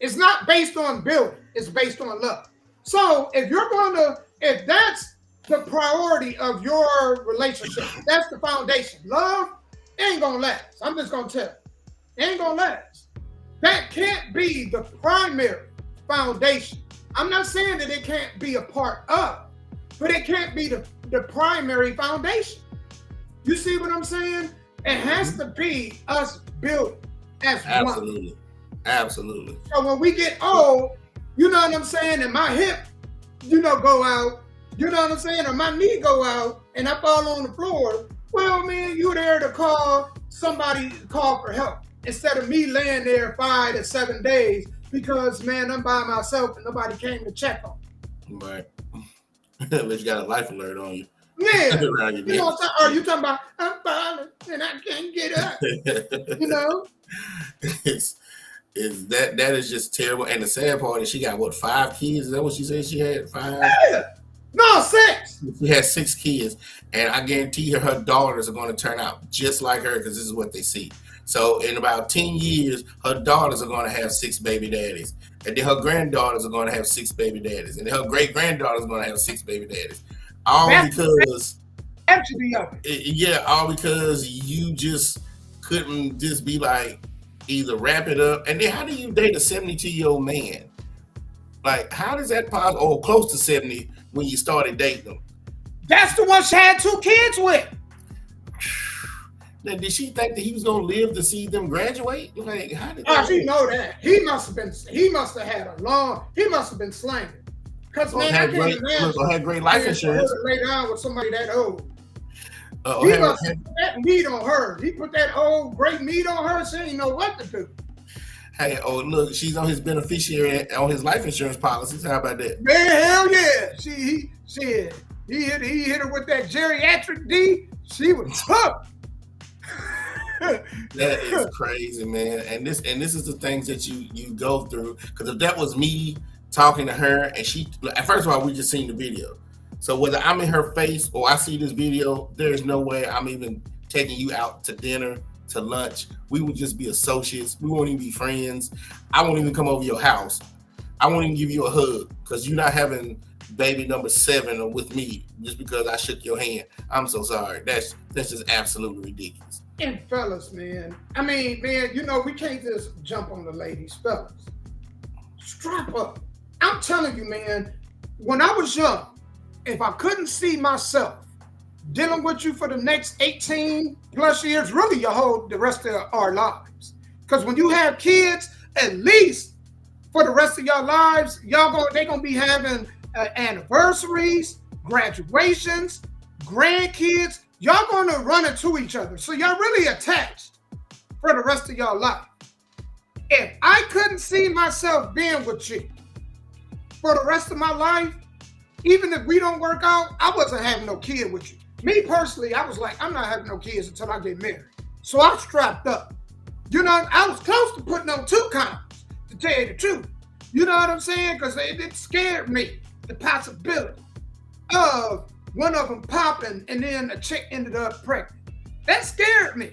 A: It's not based on building. It's based on love. So if that's the priority of your relationship, that's the foundation. Love ain't going to last. I'm just going to tell you. It ain't going to last. That can't be the primary foundation. I'm not saying that it can't be a part of, but it can't be the primary foundation. You see what I'm saying? It has to be us building as one.
C: Absolutely.
A: So when we get old, you know what I'm saying, and my hip, go out, you know what I'm saying, or my knee go out, and I fall on the floor, well, man, you there to call for help instead of me laying there 5 to 7 days because, man, I'm by myself and nobody came to check on me.
C: Right. But you got a life alert on you.
A: Yeah. Are you talking about, I'm falling and I can't get up?
C: That is just terrible. And the sad part is she got, 5 kids? Is that what she said she had? 5?
A: Yeah. No, 6.
C: She had 6 kids. And I guarantee her daughters are going to turn out just like her because this is what they see. So in about 10 years, her daughters are going to have 6 baby daddies. And then her granddaughters are going to have 6 baby daddies. And then her great-granddaughters are going to have 6 baby daddies. All because you just couldn't just be like, either wrap it up. And then how do you date a 72-year-old man? Like, how does that possible, or close to 70 when you started dating them?
A: That's the one she had 2 kids with.
C: Now, did she think that he was gonna live to see them graduate? Like, how did
A: she know that? He must have been slanging. Because man, I can't imagine.
C: Had great life insurance.
A: Lay down with somebody that old. He must have put that meat on her. He put that old great meat on her. She didn't know what to do.
C: Hey, look, she's on his beneficiary on his life insurance policies. How about that?
A: Man, hell yeah. He hit her with that geriatric D. She was hooked.
C: That is crazy, man. And this is the things that you go through. Because if that was me talking to her, and first of all, we just seen the video. So whether I'm in her face or I see this video, there's no way I'm even taking you out to dinner, to lunch. We would just be associates. We won't even be friends. I won't even come over your house. I won't even give you a hug because you're not having baby number 7 with me just because I shook your hand. I'm so sorry. That's just absolutely ridiculous.
A: And fellas, man, I mean, man, we can't just jump on the ladies, fellas. Strap up. I'm telling you, man, when I was young, if I couldn't see myself dealing with you for the next 18 plus years, really the rest of our lives. Because when you have kids, at least for the rest of your lives, they're going to be having anniversaries, graduations, grandkids. Y'all going to run into each other. So y'all really attached for the rest of your life. If I couldn't see myself being with you for the rest of my life, even if we don't work out, I wasn't having no kid with you. Me personally, I was like, I'm not having no kids until I get married. So I strapped up. I was close to putting on 2 condoms, to tell you the truth. You know what I'm saying? Because it scared me, the possibility of one of them popping and then a chick ended up pregnant. That scared me.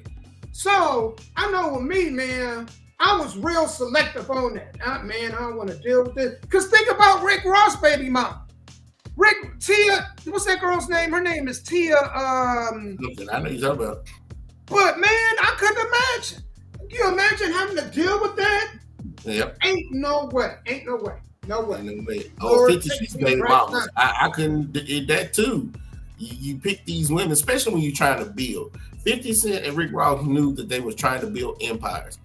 A: So I know with me, man, I was real selective on that. I don't want to deal with this. Because think about Rick Ross' baby mom. Tia, what's that girl's name? Her name is Tia.
C: I know you're talking about.
A: But man, I couldn't imagine. Can you imagine having to deal with that?
C: Yep.
A: Ain't no way. No way.
C: Oh, 50 Street's baby mamas. I couldn't eat that too. You pick these women, especially when you're trying to build. 50 Cent and Rick Ross knew that they were trying to build empires.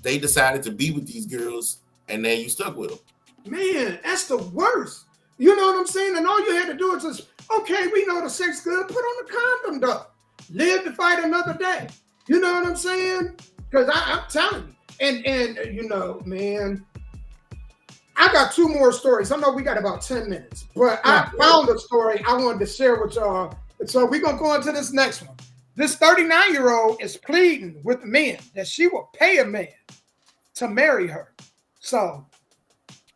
C: They decided to be with these girls, and then you stuck with them.
A: Man, that's the worst. You know what I'm saying? And all you had to do is just, okay, we know the sex good, put on the condom though. Live to fight another day. You know what I'm saying? Because I'm telling you. And man, I got 2 more stories. I know we got about 10 minutes, but I found a story I wanted to share with y'all. So we're going to go into this next one. This 39-year-old is pleading with men that she will pay a man to marry her. So.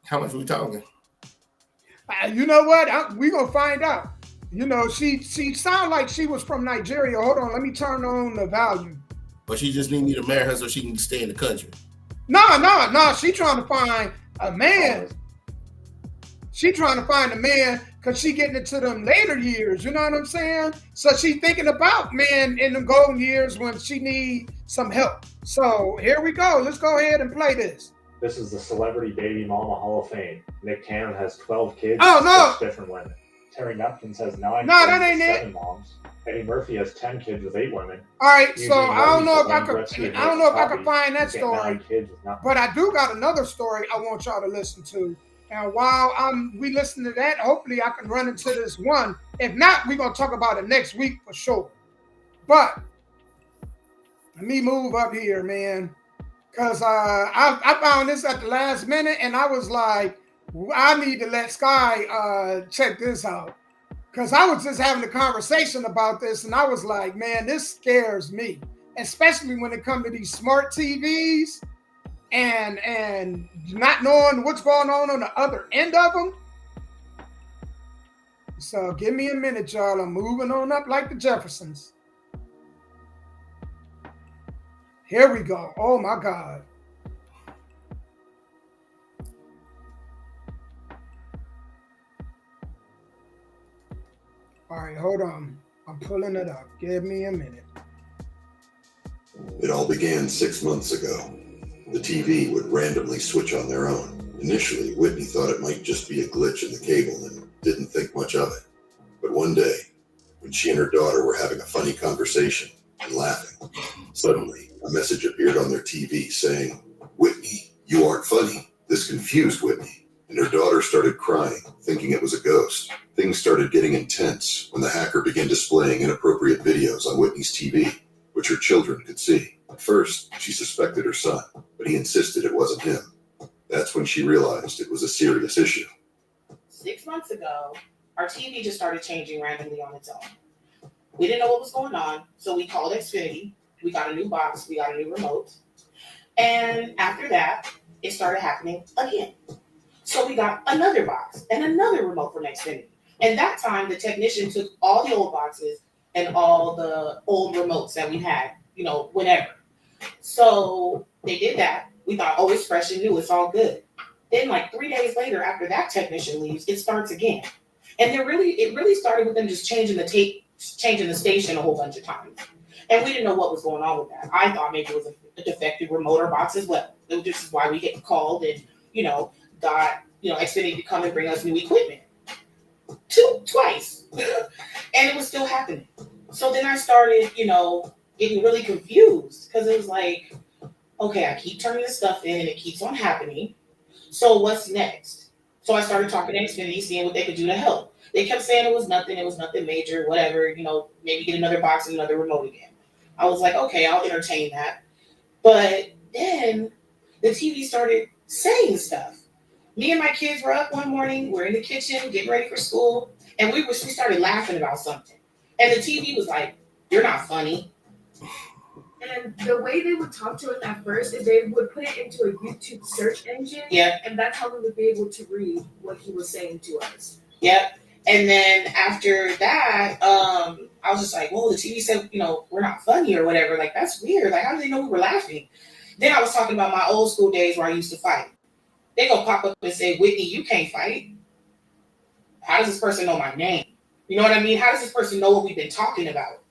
C: How much are we talking?
A: You know what? We're going to find out. She sounded like she was from Nigeria. Hold on. Let me turn on the volume.
C: But she just need me to marry her so she can stay in the country.
A: No. She trying to find a man. She trying to find a man because she getting into them later years. You know what I'm saying? So she thinking about men in the golden years when she need some help. So here we go. Let's go ahead and play this.
H: This is the Celebrity Baby Mama Hall of Fame. Nick Cannon has 12 kids.
A: Oh, no.
H: 6 different women. Terry Nupkins has 9
A: no,
H: kids
A: that ain't
H: with 7
A: it.
H: moms. Eddie Murphy has 10 kids with 8 women.
A: All right,
H: Eugene
A: so I don't know if I could
H: Coffey
A: find that story, but I do got another story I want y'all to listen to. And while we listen to that, hopefully I can run into this one. If not, we're gonna talk about it next week for sure. But let me move up here, man, because I found this at the last minute, and I was like, I need to let Sky check this out, because I was just having a conversation about this, and I was like, man, this scares me, especially when it comes to these smart TVs. And not knowing what's going on the other end of them. So give me a minute, y'all. I'm moving on up like the Jeffersons. Here we go. Oh my God. All right, hold on. I'm pulling it up. Give me a minute.
I: It all began 6 months ago. The TV would randomly switch on their own. Initially, Whitney thought it might just be a glitch in the cable and didn't think much of it. But one day, when she and her daughter were having a funny conversation and laughing, suddenly a message appeared on their TV saying, "Whitney, you aren't funny." This confused Whitney, and her daughter started crying, thinking it was a ghost. Things started getting intense when the hacker began displaying inappropriate videos on Whitney's TV, which her children could see. At first, she suspected her son, but he insisted it wasn't him. That's when she realized it was a serious issue.
G: 6 months ago, our TV just started changing randomly on its own. We didn't know what was going on, so we called Xfinity. We got a new box, we got a new remote. And after that, it started happening again. So we got another box and another remote from Xfinity. And that time, the technician took all the old boxes and all the old remotes that we had, whenever. So they did that. We thought, oh, it's fresh and new. It's all good. Then like 3 days later, after that technician leaves, it starts again. And it really started with them just changing the tape, changing the station a whole bunch of times. And we didn't know what was going on with that. I thought maybe it was a defective remote or box as well. This is why we get called and, got, Xfinity to come and bring us new equipment. Twice. And it was still happening. So then I started, getting really confused because it was like, okay, I keep turning this stuff in and it keeps on happening. So what's next? So I started talking to Xfinity, seeing what they could do to help. They kept saying it was nothing major, whatever, maybe get another box and another remote again. I was like, okay, I'll entertain that. But then the TV started saying stuff. Me and my kids were up one morning, we're in the kitchen, getting ready for school, and we started laughing about something. And the TV was like, "You're not funny."
D: And the way they would talk to us at first is they would put it into a YouTube search engine.
G: Yeah.
D: And that's how we would be able to read what he was saying to us.
G: Yep. And then after that, I was just like, well, the TV said, we're not funny or whatever. Like, that's weird. Like, how do they know we were laughing? Then I was talking about my old school days where I used to fight. They go pop up and say, "Whitney, you can't fight." How does this person know my name? You know what I mean? How does this person know what we've been talking about?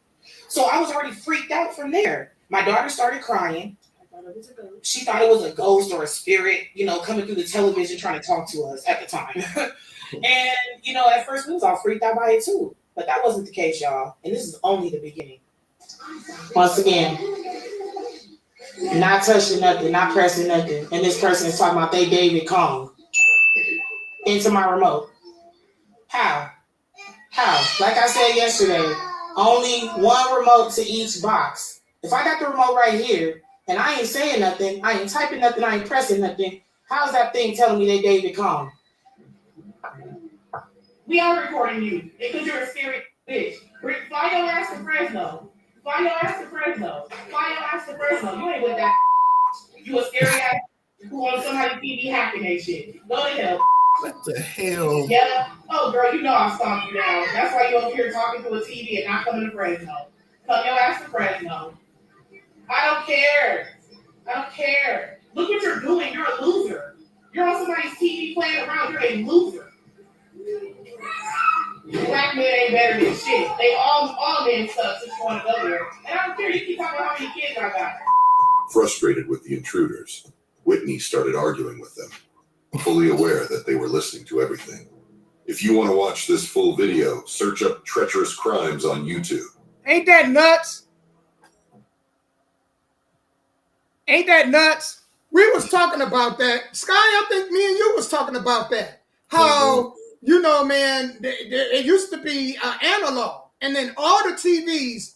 G: So I was already freaked out from there. My daughter started crying.
D: I thought it was a ghost.
G: She thought it was a ghost or a spirit, coming through the television trying to talk to us at the time. And, at first we was all freaked out by it too. But that wasn't the case, y'all. And this is only the beginning. Once again, not touching nothing, not pressing nothing. And this person is talking about they David Kong into my remote. How? Like I said yesterday, only one remote to each box. If I got the remote right here and I ain't saying nothing, I ain't typing nothing, I ain't pressing nothing, how's that thing telling me they David Kong? We are recording you because you're a scary bitch. Fly your ass to Fresno. Fly your ass to Fresno. Fly your ass to Fresno. You ain't with that. You a scary ass who on somebody's TV hacking that shit. Go to hell.
C: What the hell?
G: Yeah. Oh, girl, I'll stomp you down. That's why you're over here talking to a TV and not coming to Fresno. Come your ass to Fresno. I don't care. Look what you're doing. You're a loser. You're on somebody's TV playing around. You're a loser. Black men ain't better than shit. They all men suck if you want to go there. And I don't care. You keep talking about how many kids I got.
I: Frustrated with the intruders, Whitney started arguing with them, fully aware that they were listening to everything. If you want to watch this full video, search up Treacherous Crimes on YouTube.
A: Ain't that nuts? we was talking about that. Sky, I think me and you was talking about that. How, you know, man, it used to be analog. And then all the TVs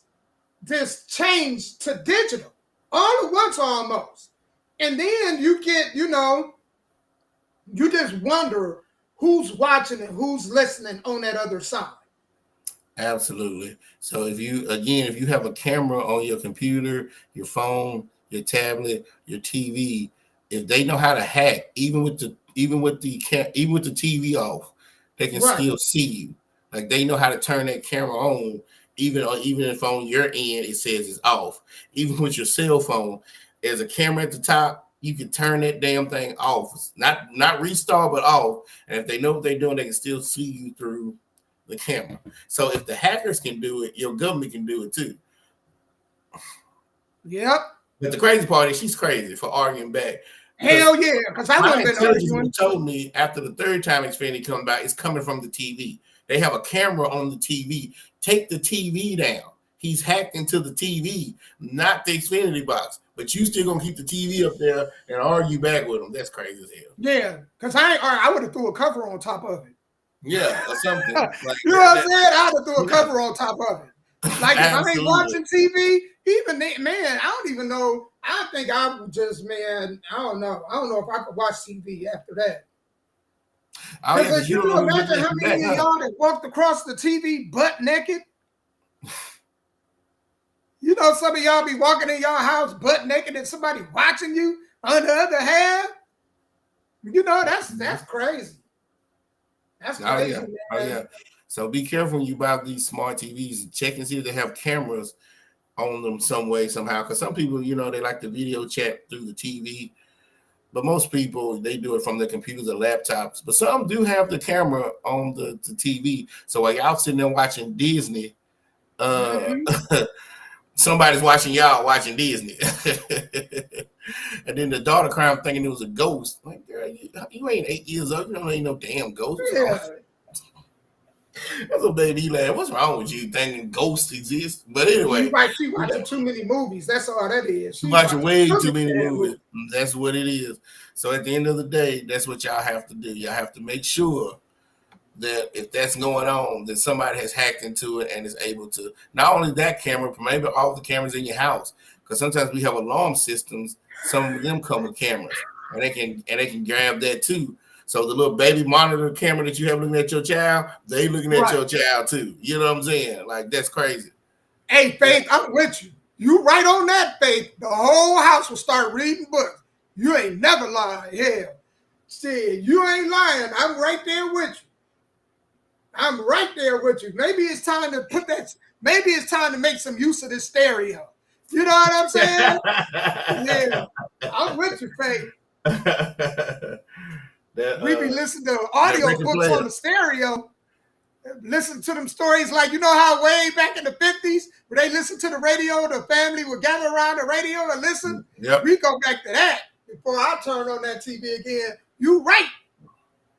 A: just changed to digital. All at once almost. And then you get, you know, you just wonder who's watching and who's listening on that other side.
C: Absolutely. So if you have a camera on your computer, your phone, your tablet, your TV, if they know how to hack, even with the TV off, they can still see you. Like they know how to turn that camera on, even if on your end it says it's off. Even with your cell phone, there's a camera at the top. You can turn that damn thing off. Not restart, but off. And if they know what they're doing, they can still see you through the camera. So if the hackers can do it, your government can do it too.
A: Yep.
C: But the crazy part is she's crazy for arguing back.
A: Hell yeah, because I wouldn't have been arguing.
C: Told me after the third time Xfinity come back, it's coming from the TV. They have a camera on the TV. Take the TV down. He's hacked into the TV, not the Xfinity box. But you still gonna keep the TV up there and argue back with him. That's crazy as hell.
A: Yeah, because I would have threw a cover on top of it.
C: Yeah, or something. Like,
A: you know what I'm saying? I'd have threw a cover on top of it. Like if I ain't watching TV, even man, I don't even know. I think I would just, man, I don't know if I could watch TV after that. Because you can imagine how many of y'all that walked across the TV butt naked. You know, some of y'all be walking in y'all house butt naked and somebody watching you. On the other hand, you know, that's crazy. That's crazy.
C: Oh yeah. So be careful when you buy these smart TVs. Check and see if they have cameras on them some way, somehow. Because some people, you know, they like to video chat through the TV. But most people, they do it from their computers or laptops. But some do have the camera on the TV. So while y'all sitting there watching Disney, somebody's watching y'all watching Disney. And then the daughter crying thinking it was a ghost. Like, girl, you ain't 8 years old. You don't ain't no damn ghost. Yeah. That's what baby laugh. What's wrong with you thinking ghosts exist? But anyway.
A: You might be watching too many movies. That's all that is.
C: She's watching way too many movies. That's what it is. So at the end of the day, that's what y'all have to do. Y'all have to make sure that if that's going on, that somebody has hacked into it and is able to, not only that camera, but maybe all the cameras in your house. Because sometimes we have alarm systems. Some of them come with cameras. And they can grab that too. So the little baby monitor camera that you have looking at your child, they looking at your child too. You know what I'm saying? Like, that's crazy.
A: Hey, Faith, I'm with you. You right on that, Faith. The whole house will start reading books. You ain't never lied. Hell, see, you ain't lying. I'm right there with you. I'm right there with you. Maybe it's time to maybe it's time to make some use of this stereo. You know what I'm saying? Yeah. I'm with you, Faith. We be listening to audio books on the stereo. Listen to them stories like, you know how way back in the 50s, where they listen to the radio, the family would gather around the radio and listen.
C: Yep.
A: We go back to that before I turn on that TV again. You right.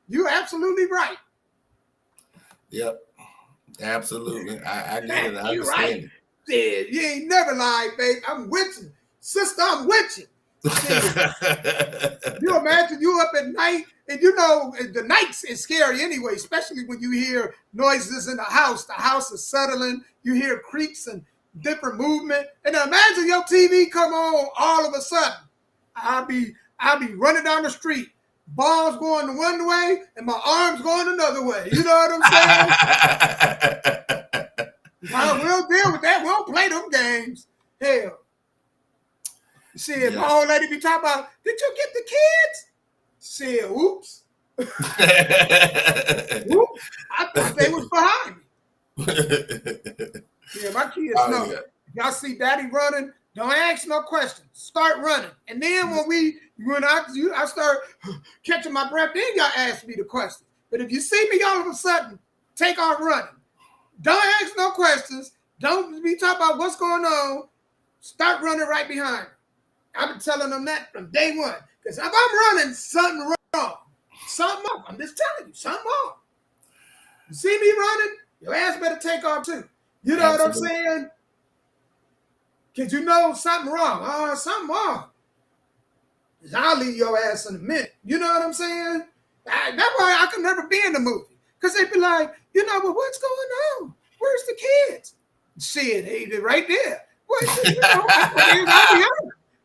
A: You absolutely right.
C: Yep. Absolutely. I get it. I understand
A: right. Yeah, you ain't never lied, babe. I'm with you. Sister, I'm with you. You imagine you up at night, and you know the nights is scary anyway, especially when you hear noises in the house. The house is settling. You hear creaks and different movement. And imagine your TV come on all of a sudden. I'll be running down the street, balls going one way and my arms going another way. You know what I'm saying? We'll deal with that. We don't play them games. Hell. See, if my old lady be talking about, did you get the kids? See, oops. Oops. I thought they was behind me. Yeah, my kids know. Yeah. Y'all see daddy running, don't ask no questions. Start running. And then when I start catching my breath, then y'all ask me the question. But if you see me all of a sudden, take off running. Don't ask no questions. Don't be talking about what's going on. Start running right behind me. I've been telling them that from day one. Because if I'm running, something wrong. Something wrong. I'm just telling you, something wrong. You see me running, your ass better take off too. You know what I'm saying? Because you know something wrong. Oh, something wrong. I'll leave your ass in a minute. You know what I'm saying? That's why I could never be in the movie. Because they'd be like, but what's going on? Where's the kids? Shit, they right there. Well, I'll be honest.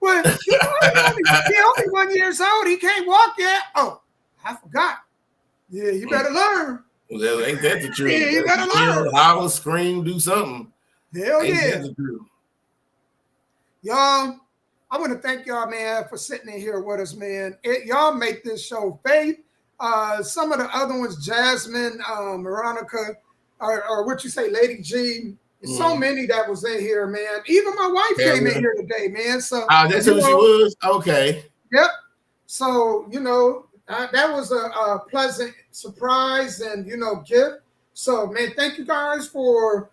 A: Well, he only 1 year old. He can't walk yet. Oh, I forgot. Yeah, you better learn.
C: Well, ain't that the truth?
A: Yeah, you better learn.
C: Holler, scream, do something.
A: Hell
C: ain't
A: yeah.
C: That the truth?
A: Y'all, I want to thank y'all, man, for sitting in here with us, man. Y'all make this show Faith. Some of the other ones, Jasmine, Veronica, or what you say, Lady G. So many that was in here, man. Even my wife came in here today, man. So
C: that's who she was? Okay.
A: Yep. So, that was a pleasant surprise and, gift. So, man, thank you guys for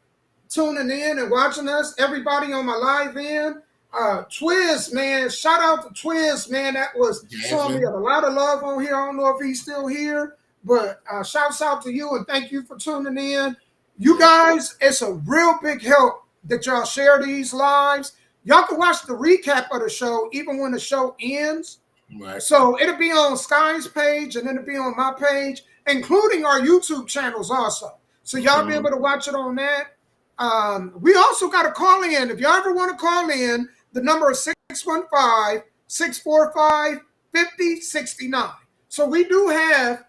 A: tuning in and watching us. Everybody on my live end. Twiz, man. Shout out to Twiz, man. That was showing me a lot of love on here. I don't know if he's still here, but shouts out to you and thank you for tuning in. You guys, it's a real big help that y'all share these lives. Y'all can watch the recap of the show even when the show ends.
C: Right.
A: So it'll be on Sky's page and then it'll be on my page, including our YouTube channels also. So y'all be able to watch it on that. We also got to call in. If y'all ever want to call in, the number is 615-645-5069. So we do have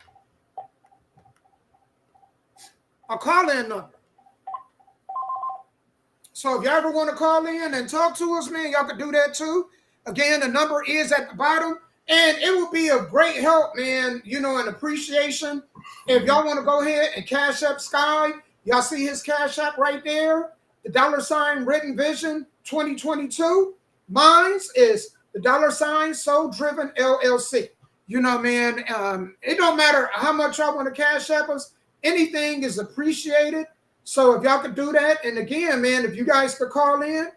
A: a call-in number. So if y'all ever want to call in and talk to us, man, y'all can do that too. Again, the number is at the bottom. And it will be a great help, man, and appreciation. If y'all want to go ahead and cash up Sky, y'all see his cash app right there. The $ Written Vision 2022. Mine's is the $ Soul Driven LLC. Man, it don't matter how much y'all want to cash up us. Anything is appreciated. So if y'all could do that. And again, man, if you guys could call in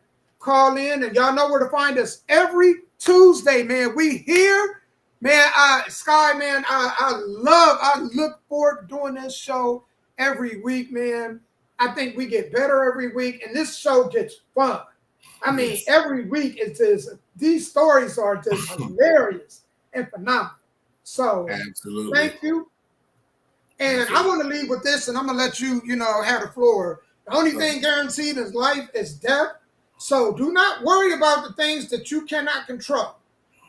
A: and y'all know where to find us every Tuesday, man. We here, man. Sky, man, I look forward to doing this show every week, man. I think we get better every week, and this show gets fun. I mean, every week it's just, these stories are just hilarious and phenomenal. So
C: absolutely,
A: thank you. And I want to leave with this, and I'm gonna let you, have the floor. The only thing guaranteed in life is death. So do not worry about the things that you cannot control.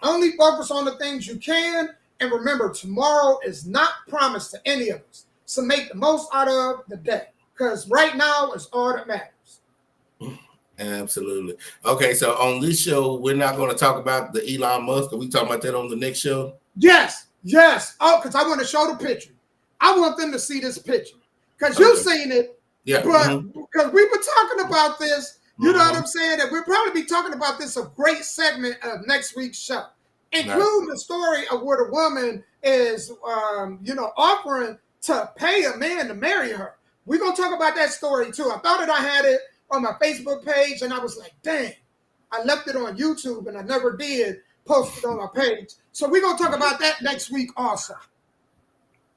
A: Only focus on the things you can. And remember, tomorrow is not promised to any of us. So make the most out of the day. Because right now is all that matters.
C: Absolutely. Okay, so on this show, we're not going to talk about the Elon Musk. Are we talking about that on the next show?
A: Yes. Oh, because I want to show the picture. I want them to see this picture. Because you've seen it.
C: Yeah.
A: But because we were talking about this. You know what I'm saying? And we'll probably be talking about this, a great segment of next week's show, including the story of where the woman is, offering to pay a man to marry her. We're going to talk about that story too. I thought that I had it on my Facebook page and I was like, dang, I left it on YouTube and I never did post it on my page. So we're going to talk about that next week also.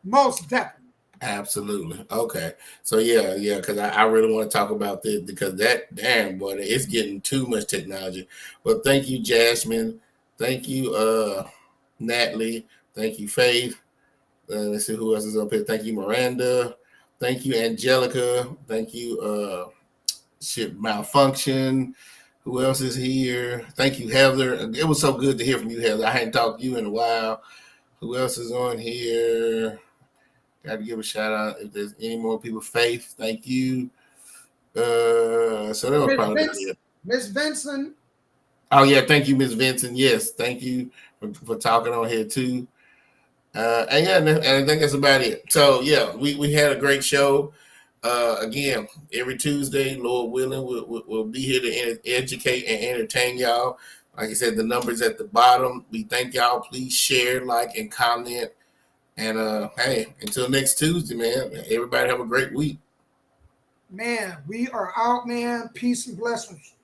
A: Most definitely.
C: Absolutely. Okay. So yeah, because I really want to talk about this because that damn boy, it's getting too much technology. But thank you, Jasmine. Thank you, Natalie. Thank you, Faith. Let's see who else is up here. Thank you, Miranda. Thank you, Angelica. Thank you, Malfunction. Who else is here? Thank you, Heather. It was so good to hear from you, Heather. I hadn't talked to you in a while. Who else is on here? Got to give a shout out if there's any more people. Faith, thank you. So that was probably it.
A: Miss Vincent.
C: Oh yeah, thank you, Miss Vincent. Yes, thank you for talking on here too. And I think that's about it. So yeah, we had a great show. Again, every Tuesday, Lord willing, we'll be here to educate and entertain y'all. Like I said, the number's at the bottom. We thank y'all. Please share, like, and comment. And hey, until next Tuesday, man, everybody have a great week.
A: Man, we are out, man. Peace and blessings.